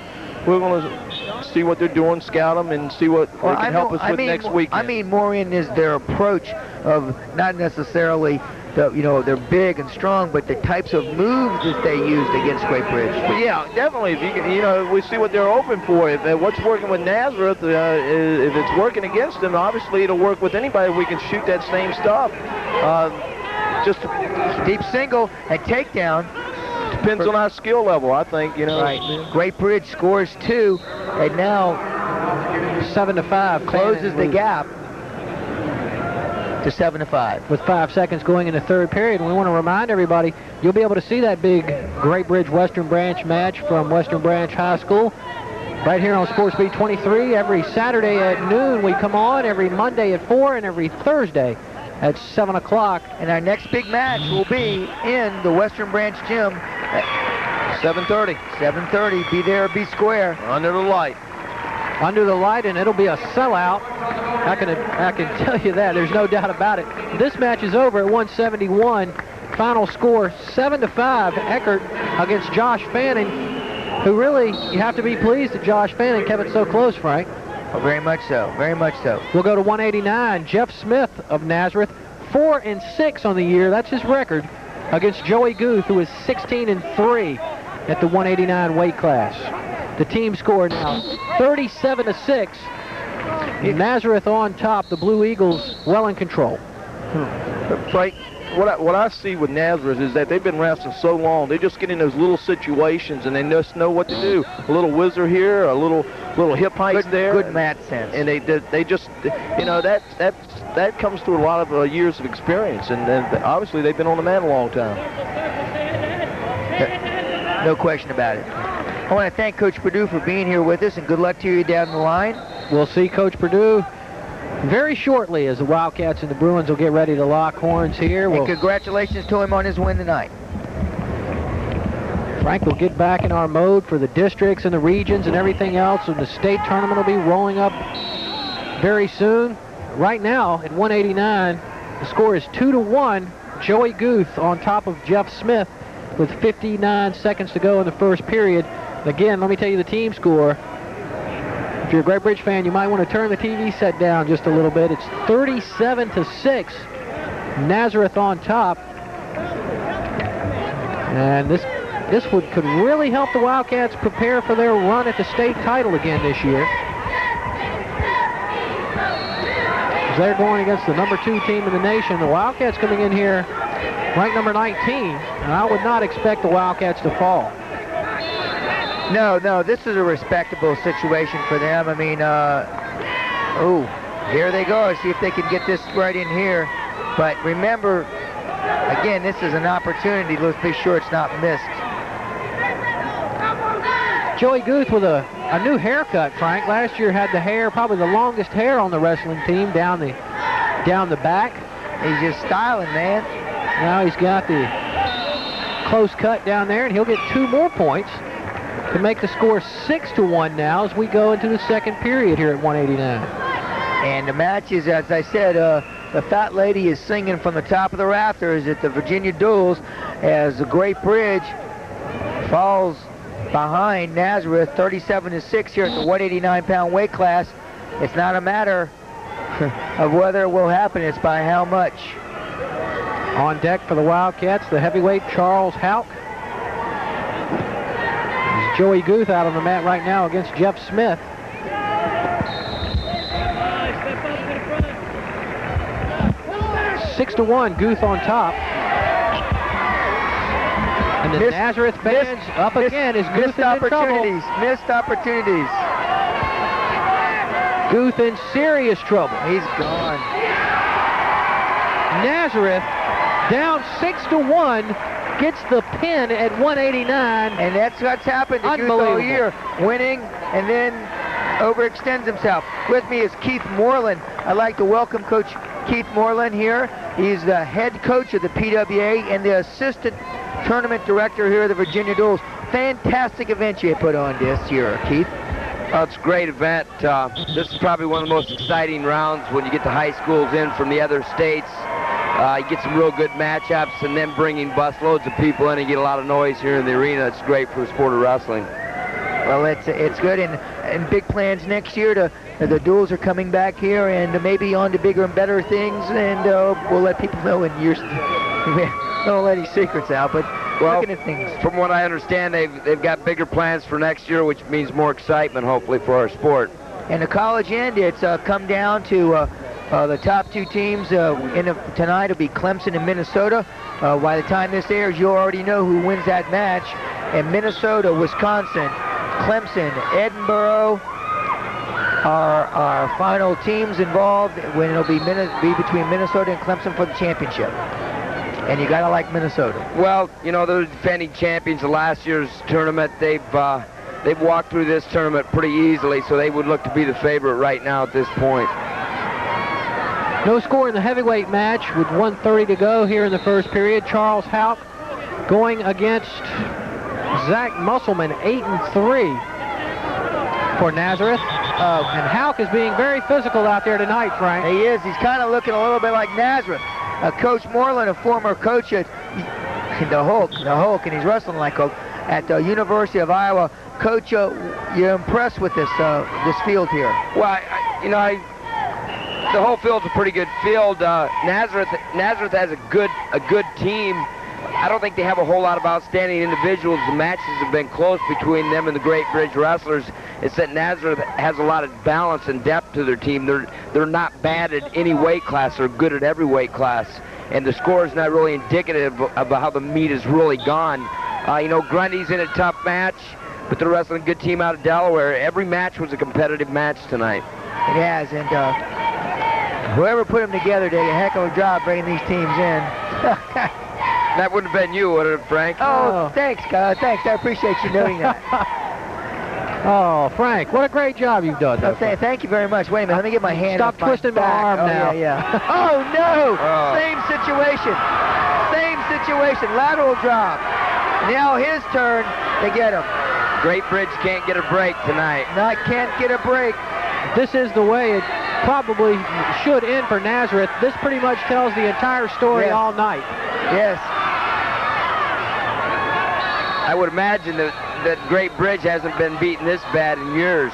going to see what they're doing, scout them, and see what they can help us with next week. I mean more in their approach of not necessarily they're big and strong, but the types of moves that they used against Great Bridge. But yeah, definitely. If we see what they're open for. If what's working with Nazareth, if it's working against them, obviously it'll work with anybody. We can shoot that same stuff. Just deep single and takedown. Depends on our skill level, I think. Right. Great Bridge scores 2, and now 7-5 closes the gap to 7-5. With 5 seconds going in the third period, we want to remind everybody, you'll be able to see that big Great Bridge Western Branch match from Western Branch High School right here on Sports Beat 23. Every Saturday at noon we come on, every Monday at 4, and every Thursday at 7 o'clock. And our next big match will be in the Western Branch Gym at 7:30. 7:30. Be there, be square. Under the light. Under the light, and it'll be a sellout. I can tell you that. There's no doubt about it. This match is over at 171. Final score 7-5. Eckert against Josh Fanning, who really, you have to be pleased that Josh Fanning kept it so close, Frank. Oh, very much so. Very much so. We'll go to 189. Jeff Smith of Nazareth, 4-6 on the year. That's his record against Joey Guth, who is 16-3 at the 189 weight class. The team score now 37-6. Nazareth on top. The Blue Eagles well in control. Frank, what I see with Nazareth is that they've been wrestling so long. They just get in those little situations and they just know what to do. A little whizzer here, a little hip height there. Good mat sense. And they just that comes through a lot of years of experience. And obviously they've been on the mat a long time. No question about it. I want to thank Coach Perdue for being here with us, and good luck to you down the line. We'll see Coach Perdue very shortly as the Wildcats and the Bruins will get ready to lock horns here. And congratulations to him on his win tonight. Frank, we'll get back in our mode for the districts and the regions and everything else, and the state tournament will be rolling up very soon. Right now, at 189, the score is 2-1. Joey Guth on top of Jeff Smith with 59 seconds to go in the first period. Again, let me tell you the team score. If you're a Great Bridge fan, you might want to turn the TV set down just a little bit. It's 37-6. Nazareth on top. And this could really help the Wildcats prepare for their run at the state title again this year. They're going against the number 2 team in the nation. The Wildcats coming in here ranked number 19, and I would not expect the Wildcats to fall. No, this is a respectable situation for them. I mean, here they go. See if they can get this right in here. But remember, again, this is an opportunity. Let's be sure it's not missed. Joey Guth with a new haircut, Frank. Last year had the hair, probably the longest hair on the wrestling team down the back. He's just styling, man. Now he's got the close cut down there, and he'll get 2 more points to make the score 6-1 now as we go into the second period here at 189. And the match is, as I said, the fat lady is singing from the top of the rafters at the Virginia Duels as the Great Bridge falls behind Nazareth 37-6 here at the 189-pound weight class. It's not a matter of whether it will happen, it's by how much. On deck for the Wildcats, the heavyweight Charles Houck. There's Joey Guth out on the mat right now against Jeff Smith. Six to 1, Guth on top. And the Nazareth fans up again as Guth in trouble. Missed opportunities. Guth in serious trouble. He's gone. Nazareth down 6-1, gets the pin at 189. And that's what's happened to Guth all year. Winning and then overextends himself. With me is Keith Moreland. I'd like to welcome Coach Keith Moreland here. He's the head coach of the PWA and the assistant tournament director here at the Virginia Duels. Fantastic event you put on this year, Keith. Well, it's a great event. This is probably one of the most exciting rounds when you get the high schools in from the other states. You get some real good matchups, and then bringing busloads of people in and get a lot of noise here in the arena. It's great for the sport of wrestling. Well, it's good, and big plans next year. The Duels are coming back here, and maybe on to bigger and better things, and we'll let people know in years. Don't let any secrets out, but well, looking at things. From what I understand, they've got bigger plans for next year, which means more excitement, hopefully, for our sport. And the college end, it's come down to the top 2 teams. Tonight will be Clemson and Minnesota. By the time this airs, you already know who wins that match. And Minnesota, Wisconsin, Clemson, Edinburgh are our final teams involved when it'll be between Minnesota and Clemson for the championship. And you gotta like Minnesota. Well, you know, they're the defending champions of last year's tournament. They've walked through this tournament pretty easily, so they would look to be the favorite right now at this point. No score in the heavyweight match with 1:30 to go here in the first period. Charles Houck going against Zach Musselman, 8-3 for Nazareth. And Houck is being very physical out there tonight, Frank. He is. He's kind of looking a little bit like Nazareth. Coach Moreland, a former coach at the Hulk, and he's wrestling like Hulk at the University of Iowa. Coach, you're impressed with this field here? Well, the whole field's a pretty good field. Nazareth has a good team. I don't think they have a whole lot of outstanding individuals. The matches have been close between them and the Great Bridge Wrestlers. It's that Nazareth has a lot of balance and depth to their team. They're not bad at any weight class. They're good at every weight class. And the score is not really indicative of how the meet has really gone. Grundy's in a tough match, but they're wrestling a good team out of Delaware. Every match was a competitive match tonight. It has, and whoever put them together did a heck of a job bringing these teams in. That wouldn't have been you, would it, Frank? Oh, thanks, God. Thanks. I appreciate you noting that. Oh, Frank, what a great job you've done. Thank you very much. Wait a minute. Let me get my hand Stop twisting my arm now. Yeah. Oh, no. Same situation. Lateral drop. Now his turn to get him. Great Bridge can't get a break tonight. Can't get a break. This is the way it probably should end for Nazareth. This pretty much tells the entire story all night. Yes. I would imagine that Great Bridge hasn't been beaten this bad in years.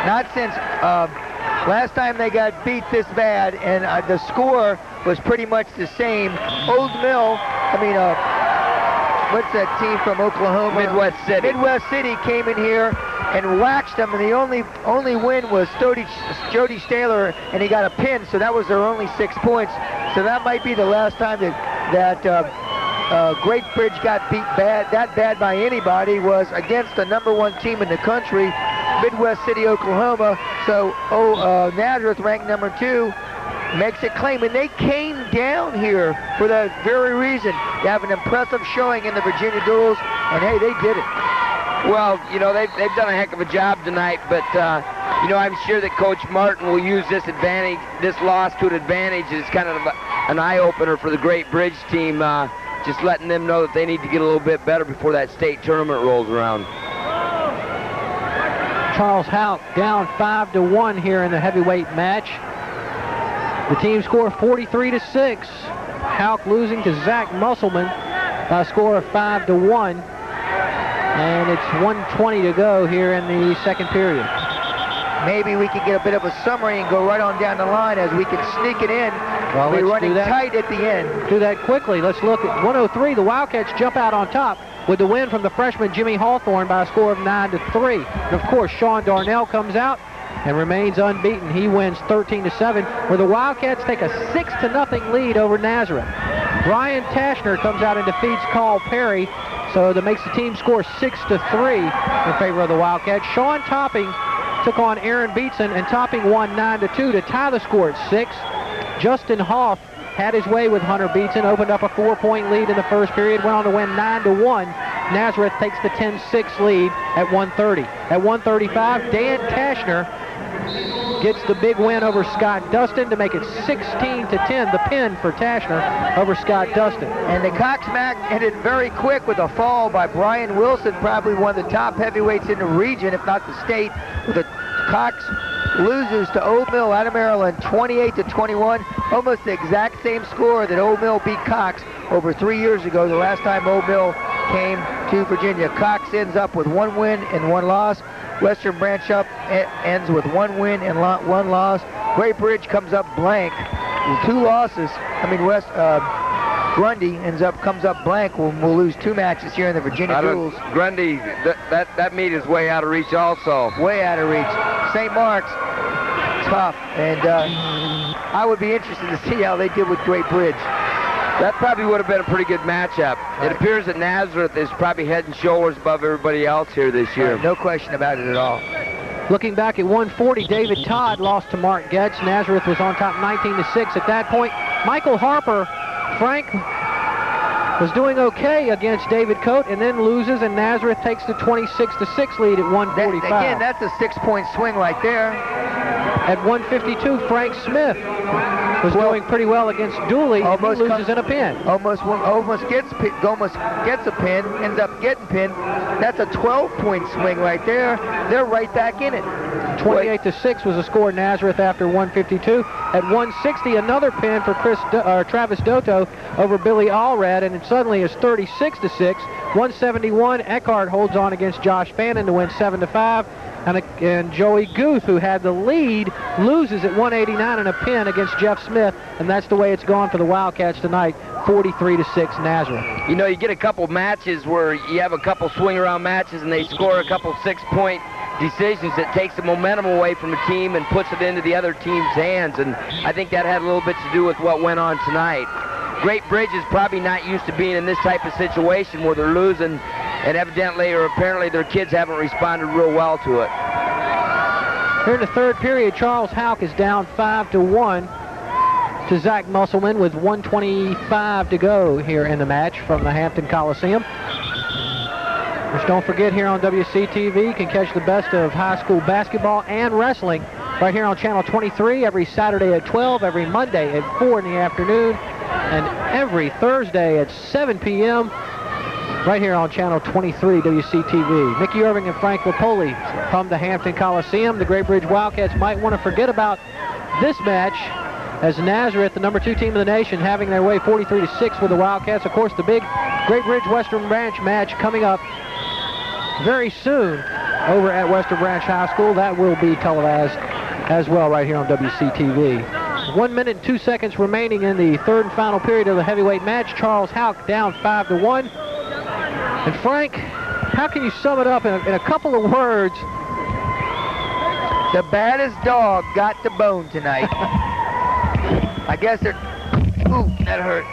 Not since last time they got beat this bad, and the score was pretty much the same. Old Mill, what's that team from Oklahoma? Midwest City. Midwest City came in here and waxed them, and the only win was Jody Staler, and he got a pin, so that was their only 6 points. So that might be the last time that Great Bridge got beat that bad by anybody, was against the #1 team in the country, Midwest City, Oklahoma. So Nazareth, ranked #2, makes a claim, and they came down here for that very reason, to have an impressive showing in the Virginia duels, and hey, they did it. Well, you know, they've done a heck of a job tonight, but you know, I'm sure that Coach Martin will use this loss to an advantage. It's kind of an eye-opener for the Great Bridge team, just letting them know that they need to get a little bit better before that state tournament rolls around. Charles Houck down 5-1 here in the heavyweight match. The team score 43-6. Houck losing to Zach Musselman by a score of 5-1. And it's 1:20 to go here in the second period. Maybe we can get a bit of a summary and go right on down the line as we can sneak it in. Well, we're let's running do that. tight at the end. Do that quickly. Let's look at 103. The Wildcats jump out on top with the win from the freshman Jimmy Hawthorne by a score of 9-3. And of course, Sean Darnell comes out and remains unbeaten. He wins 13-7, where the Wildcats take a 6-0 lead over Nazareth. Brian Tashner comes out and defeats Carl Perry, so that makes the team score 6-3 in favor of the Wildcats. Sean Topping took on Aaron Beatson, and Topping won 9-2 to tie the score at 6. Justin Hoff had his way with Hunter Beatson, opened up a 4-point lead in the first period, went on to win 9-1. Nazareth takes the 10-6 lead at 1:30. At 1:35, Dan Tashner gets the big win over Scott Dustin to make it 16-10, the pin for Tashner over Scott Dustin. And the Cox match ended very quick with a fall by Brian Wilson, probably one of the top heavyweights in the region, if not the state. The Cox loses to Old Mill out of Maryland 28-21, almost the exact same score that Old Mill beat Cox over 3 years ago, the last time Old Mill came to Virginia. Cox ends up with 1 win and 1 loss. Western Branch ends with 1 win and 1 loss. Great Bridge comes up blank with 2 losses. I mean, Grundy comes up blank. We'll lose 2 matches here in the Virginia duels. Grundy, that meet is way out of reach also. Way out of reach. St. Mark's, tough, and I would be interested to see how they did with Great Bridge. That probably would have been a pretty good matchup. Right. It appears that Nazareth is probably head and shoulders above everybody else here this year. Right, no question about it at all. Looking back at 140, David Todd lost to Mark Getz. Nazareth was on top 19-6 at that point. Michael Harper, Frank, was doing okay against David Coate, and then loses, and Nazareth takes the 26-6 lead at 145. Again, that's a 6-point swing right there. At 152, Frank Smith was doing pretty well against Dooley, and he loses in a pin. Almost gets a pin, ends up getting pinned. That's a 12-point swing right there. They're right back in it. 28-6 was the score Nazareth after 152. At 160, another pin for Travis Dotto over Billy Allred, and it suddenly is 36-6. 171, Eckhart holds on against Josh Fannin to win 7-5. And Joey Guth, who had the lead, loses at 189 in a pin against Jeff Smith, and that's the way it's gone for the Wildcats tonight, 43-6 Nazareth. You know, you get a couple matches where you have a couple swing-around matches and they score a couple 6-point decisions that takes the momentum away from a team and puts it into the other team's hands, and I think that had a little bit to do with what went on tonight. Great Bridge is probably not used to being in this type of situation where they're losing, and evidently or apparently their kids haven't responded real well to it. Here in the third period, Charles Houck is down 5-1 to Zach Musselman with 1:25 to go here in the match from the Hampton Coliseum. Just don't forget, here on WCTV, you can catch the best of high school basketball and wrestling right here on Channel 23 every Saturday at 12, every Monday at 4 in the afternoon, and every Thursday at 7 p.m. right here on Channel 23 WCTV. Mickey Irving and Frank Lipoli from the Hampton Coliseum. The Great Bridge Wildcats might want to forget about this match, as Nazareth, the #2 team of the nation, having their way 43-6 with the Wildcats. Of course, the big Great Bridge Western Branch match coming up very soon over at Western Branch High School. That will be televised as well right here on WCTV. 1 minute and 2 seconds remaining in the third and final period of the heavyweight match. Charles Houck down 5-1. And Frank, how can you sum it up in a couple of words The baddest dog got the bone tonight. I guess they're... Ooh, that hurt.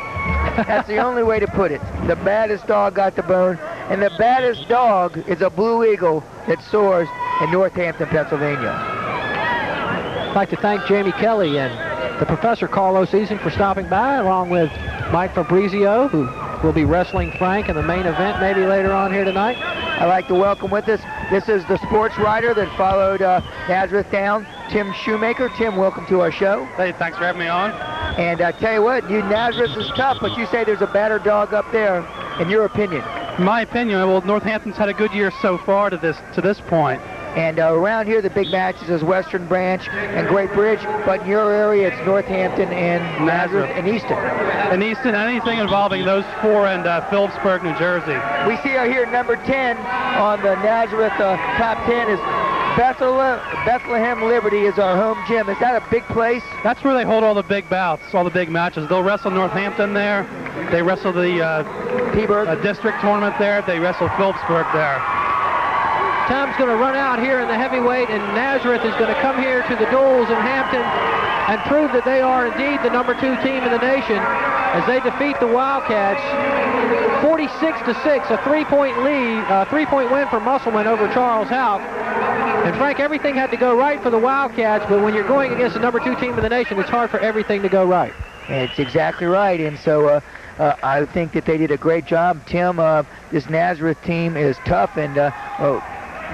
That's the only way to put it. The baddest dog got the bone. And the baddest dog is a blue eagle that soars in Northampton, Pennsylvania. I'd like to thank Jamie Kelly and the Professor Carlos Eason for stopping by, along with Mike Fabrizio, who will be wrestling Frank in the main event maybe later on here tonight. I'd like to welcome with us, this is the sports writer that followed Nazareth down, Tim Shoemaker. Tim, welcome to our show. Hey, thanks for having me on. And I tell you what, Nazareth is tough, but you say there's a better dog up there, in your opinion. In my opinion, well, Northampton's had a good year so far to this point. And around here, the big matches is Western Branch and Great Bridge, but in your area, it's Northampton and Nazareth and Easton. And Easton, anything involving those four, and Phillipsburg, New Jersey. We see here number 10 on the Nazareth top 10 is Bethlehem Liberty is our home gym. Is that a big place? That's where they hold all the big bouts, all the big matches. They'll wrestle Northampton there. They wrestle the district tournament there. They wrestle Phillipsburg there. Time's going to run out here in the heavyweight, and Nazareth is going to come here to the duels in Hampton and prove that they are indeed the number 2 team in the nation as they defeat the Wildcats 46-6, a 3-point lead, 3-point win for Musselman over Charles Houck. And Frank, everything had to go right for the Wildcats, but when you're going against the number 2 team in the nation, it's hard for everything to go right. It's exactly right, and so I think that they did a great job. Tim, this Nazareth team is tough and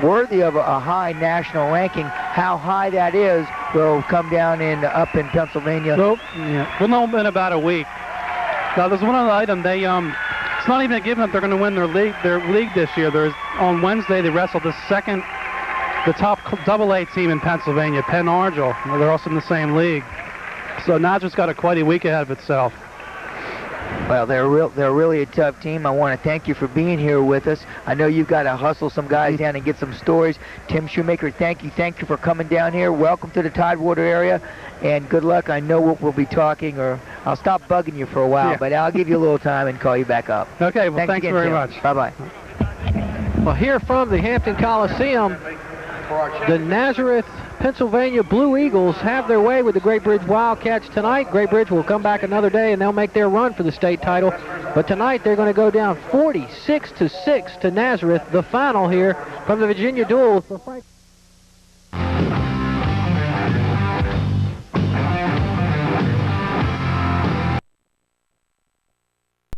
worthy of a high national ranking. How high that is will come down up in Pennsylvania. Well, yeah. We'll know in about a week. Now, there's one other item. They it's not even a given that they're going to win their league this year. On Wednesday they wrestled the top AA team in Pennsylvania, Penn Argyle. They're also in the same league. So Nazareth's got quite a week ahead of itself. Well, they're really a tough team. I want to thank you for being here with us. I know you've got to hustle some guys down and get some stories. Tim Shoemaker, thank you for coming down here. Welcome to the Tidewater area, and good luck. I know we'll be talking, or I'll stop bugging you for a while, but I'll give you a little time and call you back up. Okay, well, thanks very much. Bye-bye. Well, here from the Hampton Coliseum, the Nazareth, Pennsylvania Blue Eagles have their way with the Great Bridge Wildcats tonight. Great Bridge will come back another day and they'll make their run for the state title. But tonight they're going to go down 46-6 to Nazareth, the final here from the Virginia Duels for Frank.